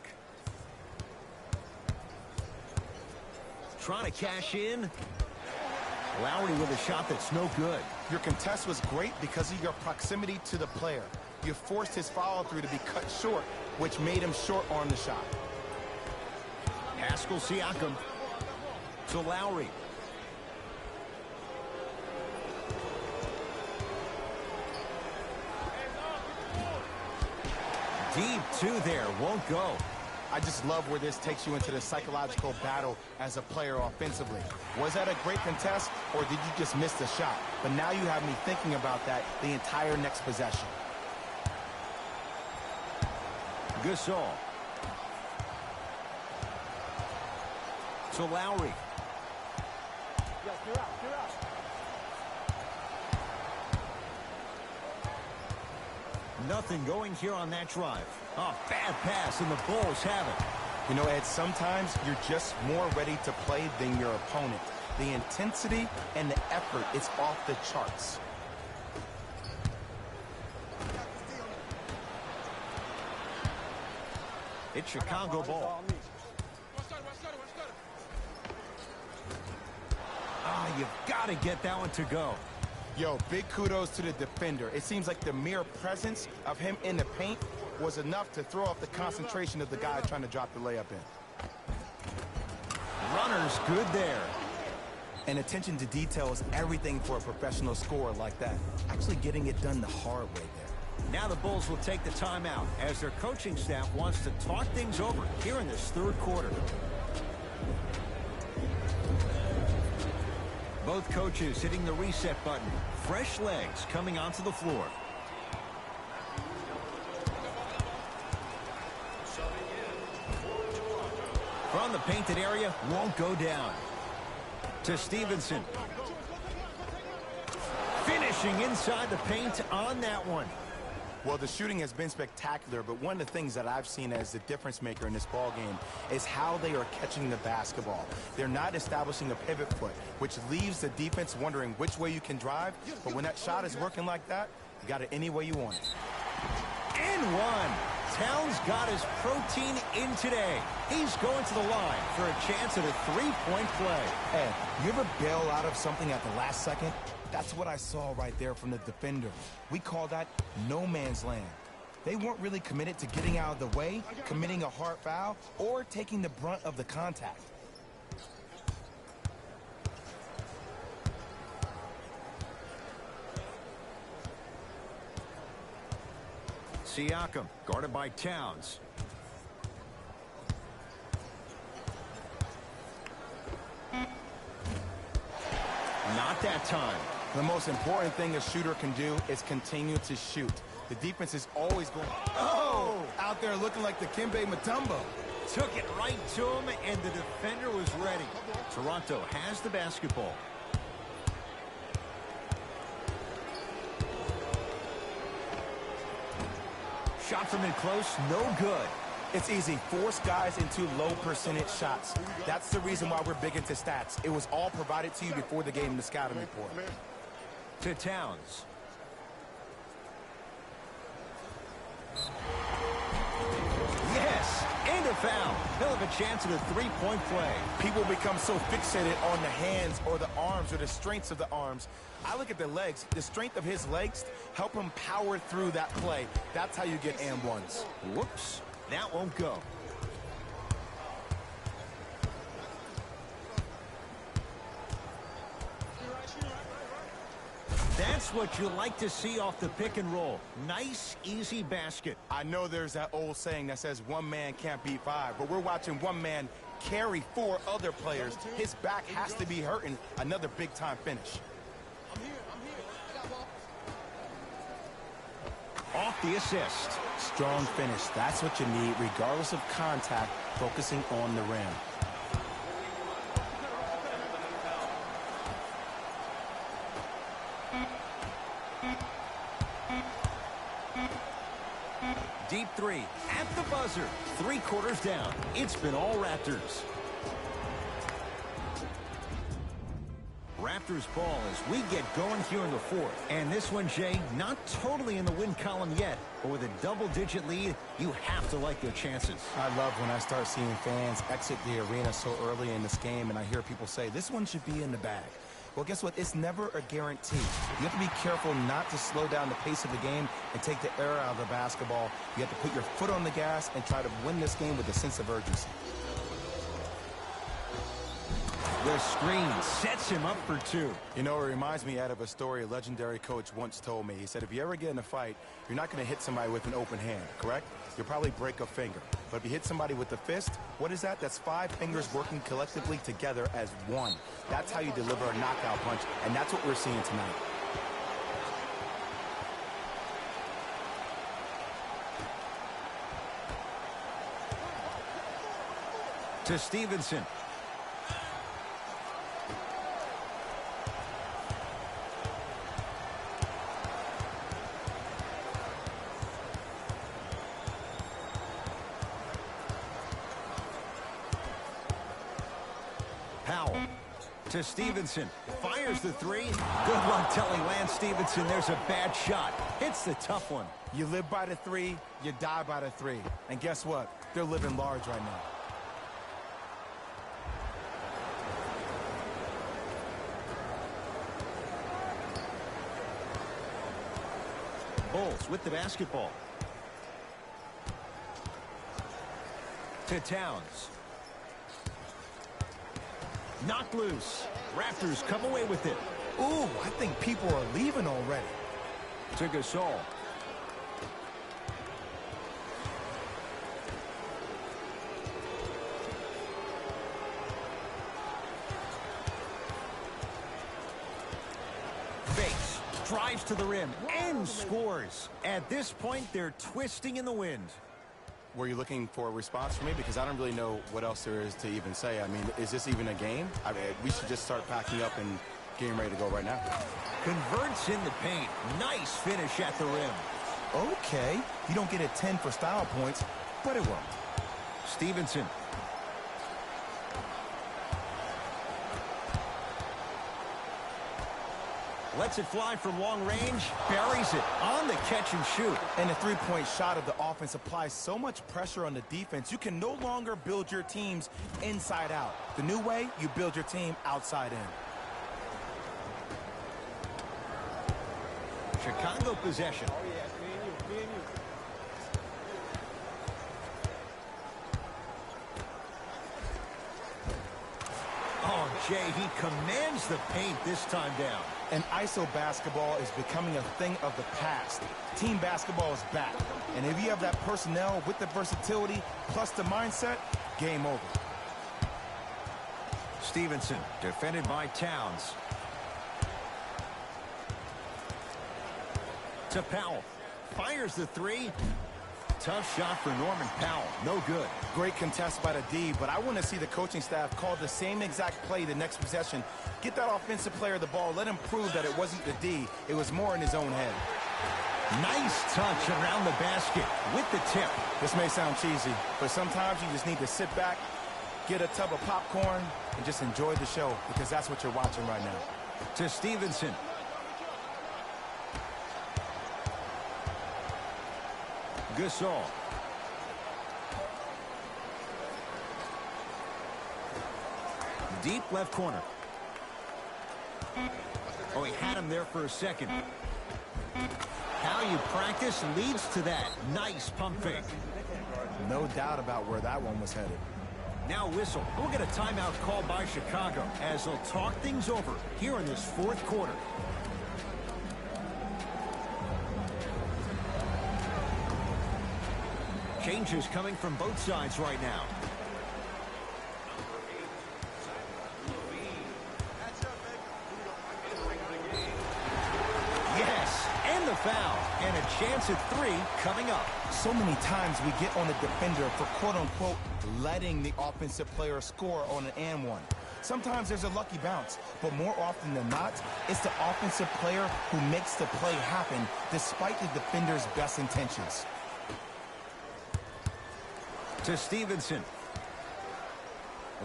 Trying to cash in. Lowry with a shot that's no good. Your contest was great because of your proximity to the player. You forced his follow-through to be cut short, which made him short-arm the shot. Pascal Siakam to Lowry. Deep 2 there, won't go. I just love where this takes you into the psychological battle as a player offensively. Was that a great contest, or did you just miss the shot? But now you have me thinking about that the entire next possession. Gasol. To Lowry. Nothing going here on that drive. Oh, bad pass, and the Bulls have it. You know, Ed, sometimes you're just more ready to play than your opponent. The intensity and the effort is off the charts. It's Chicago ball. Ah, you've got to get that one to go. Yo, big kudos to the defender. It seems like the mere presence of him in the paint was enough to throw off the concentration of the guy trying to drop the layup in. Runner's good there. And attention to detail is everything for a professional scorer like that. Actually getting it done the hard way there. Now the Bulls will take the timeout as their coaching staff wants to talk things over here in this third quarter. Both coaches hitting the reset button. Fresh legs coming onto the floor. From the painted area, won't go down. To Stevenson. Finishing inside the paint on that one. Well, the shooting has been spectacular, but one of the things that I've seen as the difference maker in this ball game is how they are catching the basketball. They're not establishing a pivot foot, which leaves the defense wondering which way you can drive, but when that shot is working like that, you got it any way you want it. And one. Towns got his protein in today. He's going to the line for a chance at a three-point play. Ed, you ever bail out of something at the last second? That's what I saw right there from the defender. We call that no man's land. They weren't really committed to getting out of the way, committing a hard foul, or taking the brunt of the contact. Siakam, guarded by Towns. Not that time. The most important thing a shooter can do is continue to shoot. The defense is always going, oh, out there looking like the Kimbe Mutombo. Took it right to him, and the defender was ready. Toronto has the basketball. Shot from in close, no good. It's easy. Force guys into low percentage shots. That's the reason why we're big into stats. It was all provided to you before the game in the scouting report. To Towns. Yes, and a foul. He'll have a chance at a three-point play. People become so fixated on the hands or the arms or the strengths of the arms. I look at the legs. The strength of his legs help him power through that play. That's how you get and ones. Whoops, that won't go. That's what you like to see off the pick and roll. Nice, easy basket. I know there's that old saying that says one man can't beat five, but we're watching one man carry four other players. His back has to be hurting. Another big-time finish. Off the assist. Strong finish. That's what you need, regardless of contact, focusing on the rim. Deep three at the buzzer. 3 quarters down. It's been all Raptors. Raptors ball as we get going here in the fourth. And this one, Jay, not totally in the win column yet, but with a double-digit lead, you have to like their chances. I love when I start seeing fans exit the arena so early in this game, and I hear people say, this one should be in the bag. Well, guess what? It's never a guarantee. You have to be careful not to slow down the pace of the game and take the air out of the basketball. You have to put your foot on the gas and try to win this game with a sense of urgency. The screen sets him up for 2. You know, it reminds me out of a story a legendary coach once told me. He said, if you ever get in a fight, you're not going to hit somebody with an open hand, correct? You'll probably break a finger. But if you hit somebody with a fist, what is that? That's 5 fingers working collectively together as one. That's how you deliver a knockout punch, and that's what we're seeing tonight. To Stevenson. To Stevenson. Fires the three. Good luck telling Lance Stevenson there's a bad shot. Hits the tough one. You live by the three, you die by the three. And guess what? They're living large right now. Bulls with the basketball. To Towns. Knocked loose. Raptors come away with it. Ooh, I think people are leaving already. To Gasol. Fakes. Drives to the rim and scores. At this point, they're twisting in the wind. Were you looking for a response from me? Because I don't really know what else there is to even say. I mean, is this even a game? I mean, we should just start packing up and getting ready to go right now. Converts in the paint. Nice finish at the rim. Okay, you don't get a 10 for style points, but it won't. Stevenson. Lets it fly from long range. Buries it on the catch and shoot. And the three-point shot of the offense applies so much pressure on the defense, you can no longer build your teams inside out. The new way, you build your team outside in. Chicago possession. Oh, yeah, it's me and you, me and you. Oh, Jay, he commands the paint this time down. And ISO basketball is becoming a thing of the past. Team basketball is back. And if you have that personnel with the versatility plus the mindset, game over. Stevenson, defended by Towns. To Powell. Fires the three. Tough shot for Norman Powell. No good. Great contest by the D, but I want to see the coaching staff call the same exact play the next possession. Get that offensive player the ball. Let him prove that it wasn't the D. It was more in his own head. Nice touch around the basket with the tip. This may sound cheesy, but sometimes you just need to sit back, get a tub of popcorn, and just enjoy the show, because that's what you're watching right now. To Stevenson. Gasol. Deep left corner. Oh, he had him there for a second. How you practice leads to that. Nice pump fake. No doubt about where that one was headed. Now whistle. We'll get a timeout called by Chicago as they'll talk things over here in this fourth quarter. Changes coming from both sides right now. Yes, and the foul. And a chance at three coming up. So many times we get on the defender for quote-unquote letting the offensive player score on an and one. Sometimes there's a lucky bounce, but more often than not, it's the offensive player who makes the play happen despite the defender's best intentions. To Stevenson.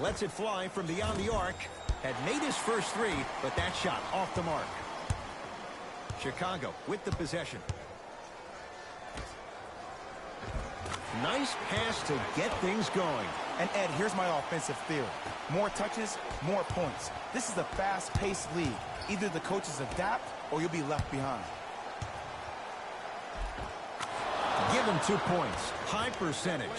Lets it fly from beyond the arc. Had made his first three, but that shot off the mark. Chicago with the possession. Nice pass to get things going. And Ed, here's my offensive theory. More touches, more points. This is a fast-paced league. Either the coaches adapt or you'll be left behind. Give him 2 points. High percentage.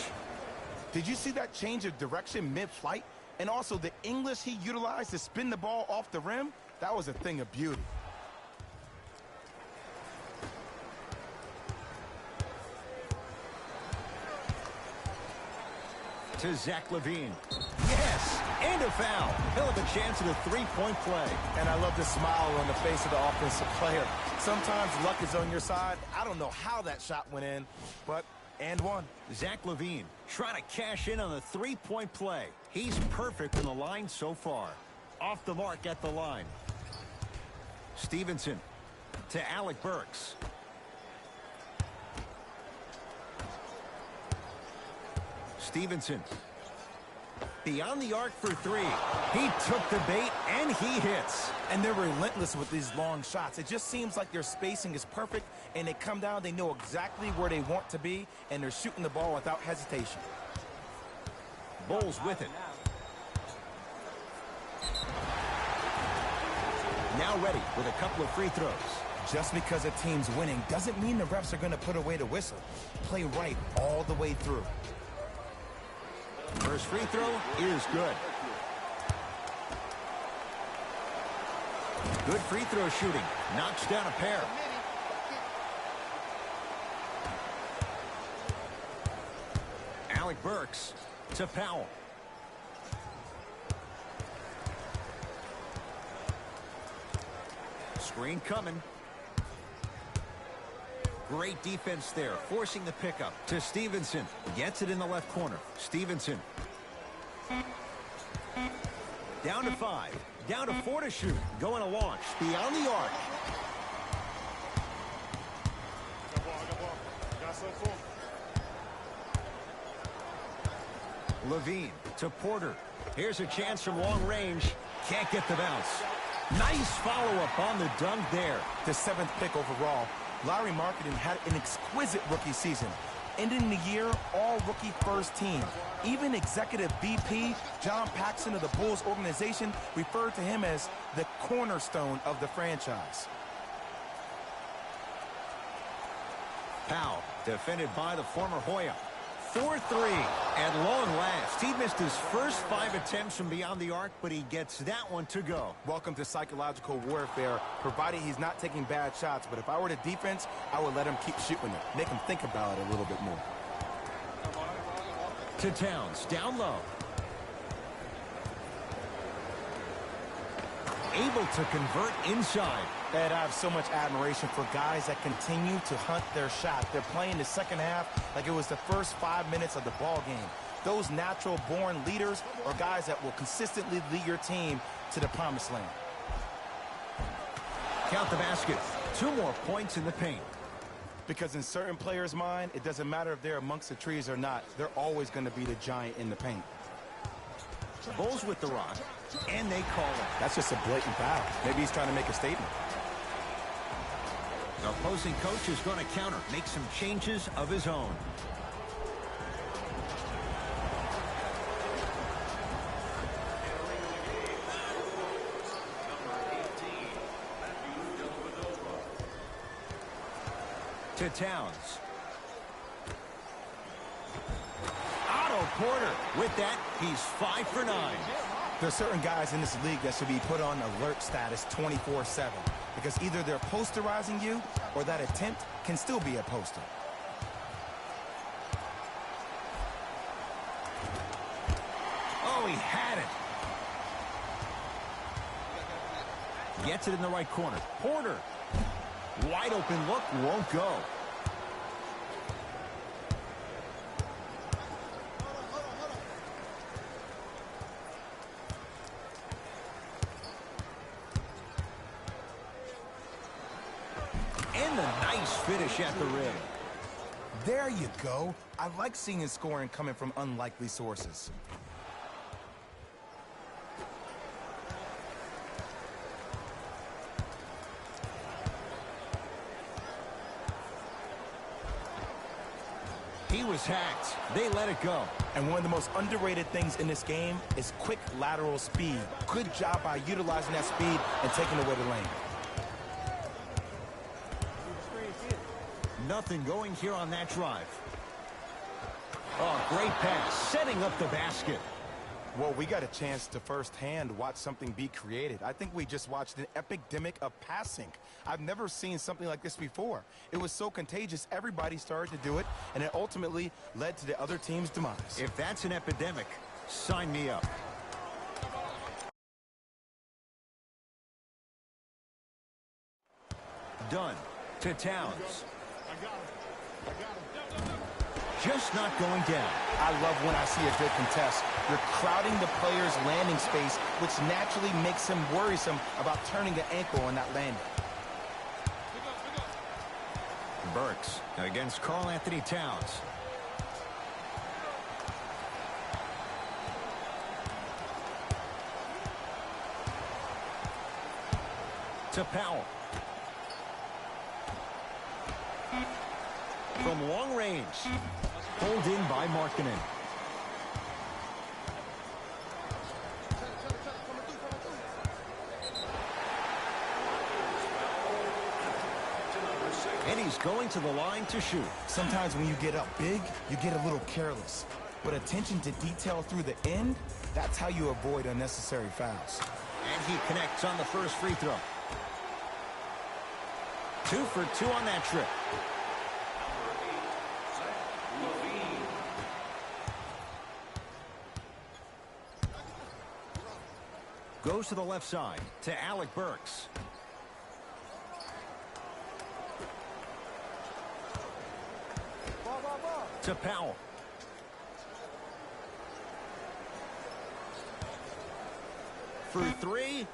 Did you see that change of direction mid-flight? And also the English he utilized to spin the ball off the rim? That was a thing of beauty. To Zach LaVine. Yes, and a foul. He'll have a chance at a three-point play. And I love the smile on the face of the offensive player. Sometimes luck is on your side. I don't know how that shot went in, but and one. Zach LaVine trying to cash in on the three-point play. He's perfect in the line so far. Off the mark at the line. Stevenson to Alec Burks. Stevenson. Beyond the arc for three. He took the bait, and he hits. And they're relentless with these long shots. It just seems like their spacing is perfect, and they come down, they know exactly where they want to be, and they're shooting the ball without hesitation. Bulls with it. Now ready with a couple of free throws. Just because a team's winning doesn't mean the refs are going to put away the whistle. Play right all the way through. First free throw is good. Good free throw shooting. Knocks down a pair. Alec Burks to Powell. Screen coming. Great defense there, forcing the pickup to Stevenson. Gets it in the left corner. Stevenson. Down to 5. Down to 4 to shoot. Going to launch. Beyond the arc. Levine to Porter. Here's a chance from long range. Can't get the bounce. Nice follow-up on the dunk there. The 7th pick overall. Larry Marketing had an exquisite rookie season. Ending the year, all-rookie first team. Even executive VP John Paxson of the Bulls organization referred to him as the cornerstone of the franchise. Powell, defended by the former Hoya. 4-3 at long last. He missed his first 5 attempts from beyond the arc, but he gets that one to go. Welcome to psychological warfare, provided he's not taking bad shots. But if I were the defense, I would let him keep shooting it. Make him think about it a little bit more. To Towns, down low. Able to convert inside. Ed, I have so much admiration for guys that continue to hunt their shot. They're playing the second half like it was the first 5 minutes of the ball game. Those natural-born leaders are guys that will consistently lead your team to the promised land. Count the basket. 2 more points in the paint. Because in certain players' mind, it doesn't matter if they're amongst the trees or not. They're always going to be the giant in the paint. Bulls with the rock, and they call it. That's just a blatant foul. Maybe he's trying to make a statement. The opposing coach is going to counter, make some changes of his own. To Towns. Otto Porter. With that, he's 5 for 9. There are certain guys in this league that should be put on alert status 24/7 because either they're posterizing you or that attempt can still be a poster. Oh, he had it. Gets it in the right corner. Porter. Wide open look, won't go. And the nice finish at the rim. There you go. I like seeing scoring coming from unlikely sources. He was hacked. They let it go. And one of the most underrated things in this game is quick lateral speed. Good job by utilizing that speed and taking away the lane. Nothing going here on that drive. Oh, great pass. Setting up the basket. Well, we got a chance to firsthand watch something be created. I think we just watched an epidemic of passing. I've never seen something like this before. It was so contagious, everybody started to do it, and it ultimately led to the other team's demise. If that's an epidemic, sign me up. Dunn to Towns. Just not going down. I love when I see a good contest. You're crowding the player's landing space, which naturally makes him worrisome about turning an ankle on that landing. Burks against Karl Anthony Towns. to Powell. From long range. Pulled in by Markkanen. And he's going to the line to shoot. Sometimes when you get up big, you get a little careless. But attention to detail through the end, that's how you avoid unnecessary fouls. And he connects on the first free throw. 2 for 2 on that trip. Goes to the left side to Alec Burks. To Powell. For 3.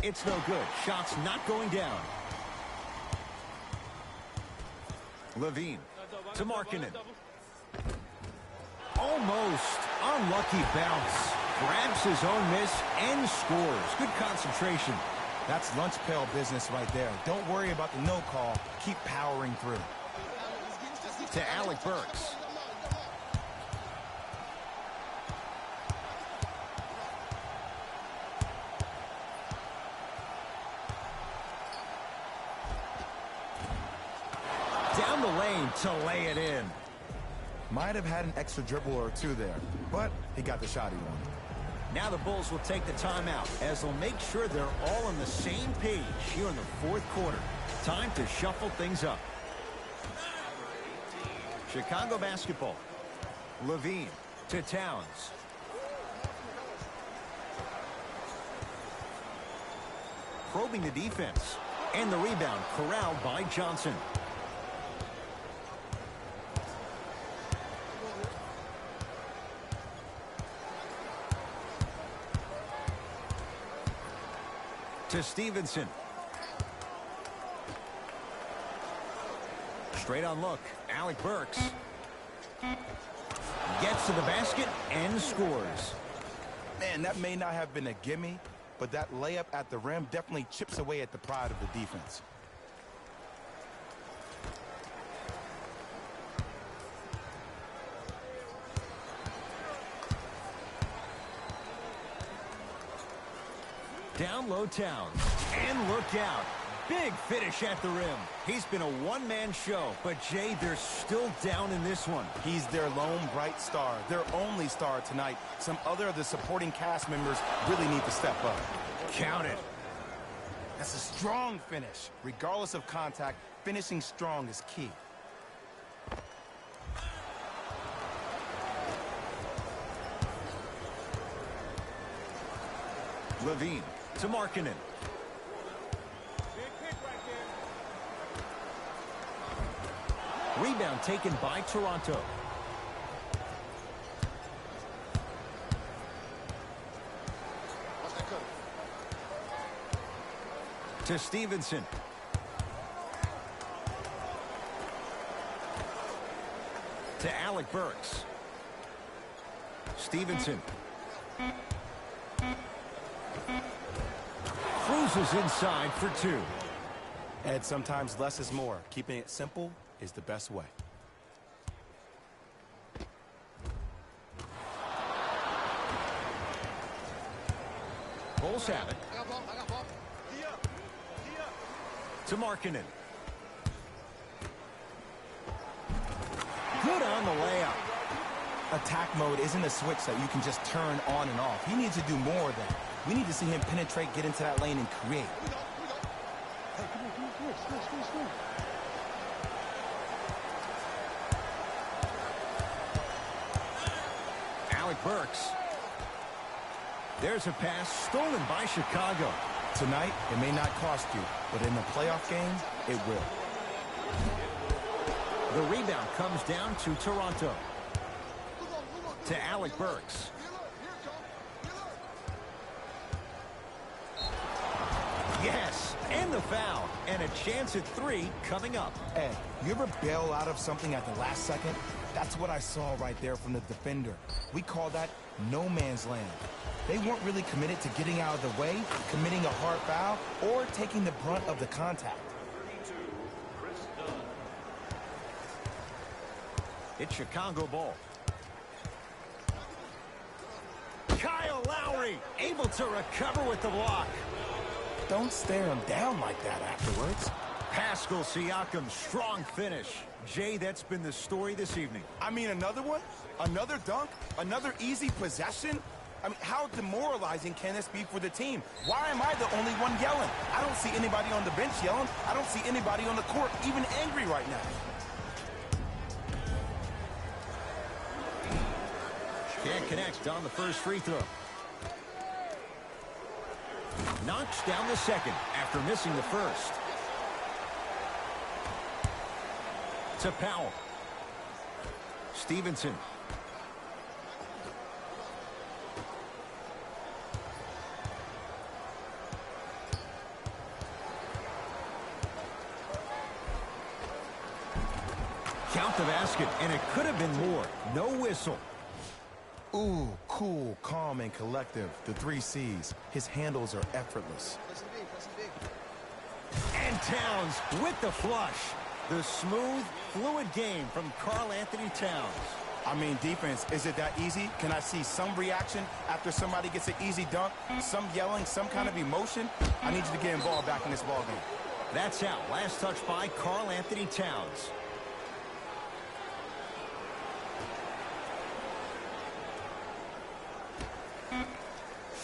It's no good. Shot's not going down. Levine to Markkanen. Almost. Unlucky bounce. Grabs his own miss and scores. Good concentration. That's lunch pail business right there. Don't worry about the no call. Keep powering through. To Alec Burks. Down the lane to lay it in. Might have had an extra dribble or two there, but he got the shot he wanted. Now the Bulls will take the timeout as they'll make sure they're all on the same page here in the fourth quarter. Time to shuffle things up. Chicago basketball. Levine to Towns. Probing the defense. And the rebound corralled by Johnson. To Stevenson. Straight on look. Alec Burks. Gets to the basket and scores. Man, that may not have been a gimme, but that layup at the rim definitely chips away at the pride of the defense. Down low Towns. And look out. Big finish at the rim. He's been a one-man show, but Jay, they're still down in this one. He's their lone bright star, their only star tonight. Some other of the supporting cast members really need to step up. Count it. That's a strong finish. Regardless of contact, finishing strong is key. Levine to Markkanen. Rebound taken by Toronto. To Stevenson. To Alec Burks. Stevenson. Cruises inside for 2. Ed, sometimes less is more. Keeping it simple is the best way. Bulls have it. To Markkanen. Good on the layup. Attack mode isn't a switch that you can just turn on and off. He needs to do more of that. We need to see him penetrate, get into that lane, and create. Alec Burks. There's a pass stolen by Chicago. Tonight, it may not cost you, but in the playoff game, it will. The rebound comes down to Toronto. To Alec Burks. Yes, And the foul. And a chance at 3 coming up. Ed, you ever bail out of something at the last second? That's what I saw right there from the defender. We call that no man's land. They weren't really committed to getting out of the way, committing a hard foul, or taking the brunt of the contact. It's Chicago ball. Kyle Lowry able to recover with the block. Don't stare him down like that afterwards. Pascal Siakam's strong finish. Jay, that's been the story this evening. I mean, another one? Another dunk? Another easy possession? I mean, how demoralizing can this be for the team? Why am I the only one yelling? I don't see anybody on the bench yelling. I don't see anybody on the court even angry right now. Can't connect on the first free throw. Knocks down the second after missing the first. To Powell. Stevenson. Count the basket, and it could have been more. No whistle. Ooh, cool, calm, and collective. The 3 C's. His handles are effortless. And Towns with the flush. The smooth, fluid game from Karl Anthony Towns. I mean, defense, is it that easy? Can I see some reaction after somebody gets an easy dunk? Some yelling, some kind of emotion? I need you to get involved back in this ballgame. That's out. Last touch by Karl Anthony Towns.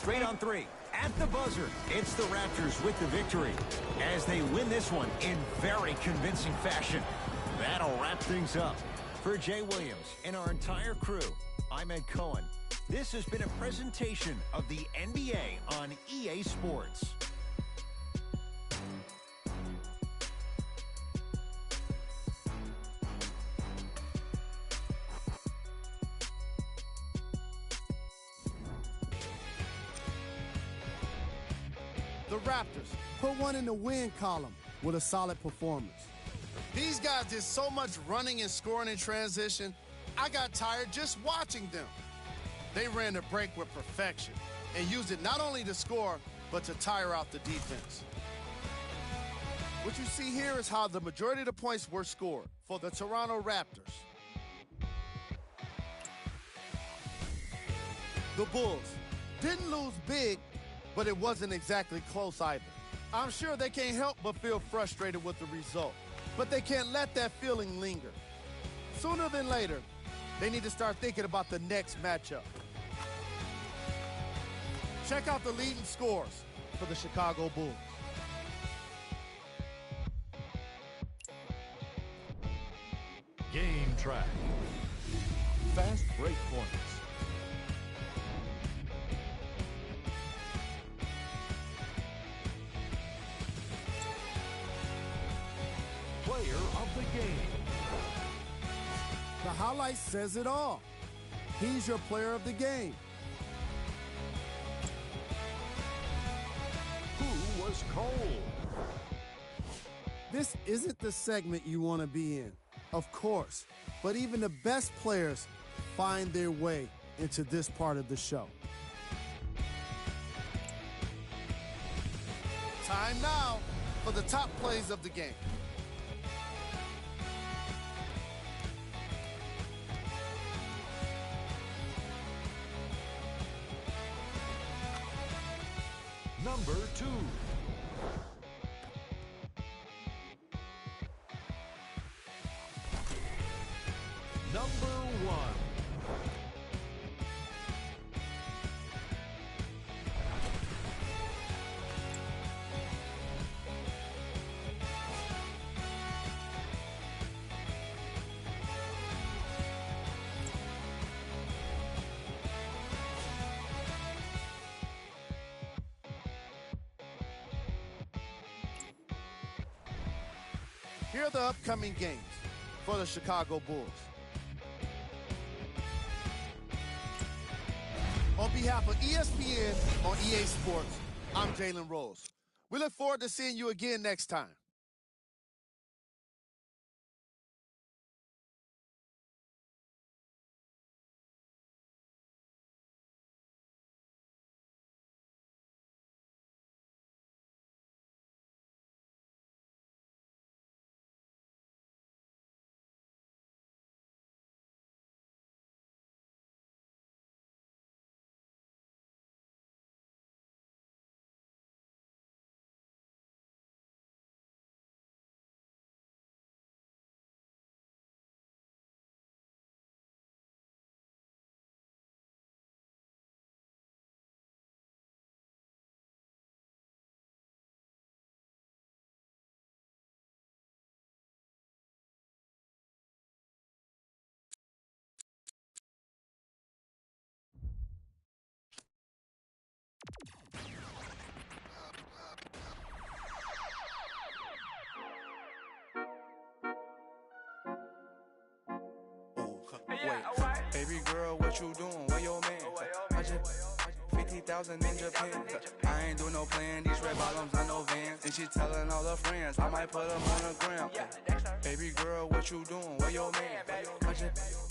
Straight on 3. At the buzzer, it's the Raptors with the victory as they win this one in very convincing fashion. That'll wrap things up. For Jay Williams and our entire crew, I'm Ed Cohen. This has been a presentation of the NBA on EA Sports. The Raptors put one in the win column with a solid performance. These guys did so much running and scoring in transition, I got tired just watching them. They ran the break with perfection and used it not only to score, but to tire out the defense. What you see here is how the majority of the points were scored for the Toronto Raptors. The Bulls didn't lose big, but it wasn't exactly close either. I'm sure they can't help but feel frustrated with the result, but they can't let that feeling linger. Sooner than later, they need to start thinking about the next matchup. Check out the leading scores for the Chicago Bulls. Game track. Fast break points. Player of the game. The highlight says it all. He's your player of the game. Who was cold? This isn't the segment you want to be in, of course, but even the best players find their way into this part of the show. Time now for the top plays of the game. Number 2. Number 1. Here are the upcoming games for the Chicago Bulls. On behalf of ESPN on EA Sports, I'm Jalen Rose. We look forward to seeing you again next time. Wait, baby girl, what you doing? Where your man? I just 50,000 in Japan. I ain't doing no plan. These red bottoms, I know Vans. And she telling all her friends, I might put them on the gram. Baby girl, what you doing? Where your man? I just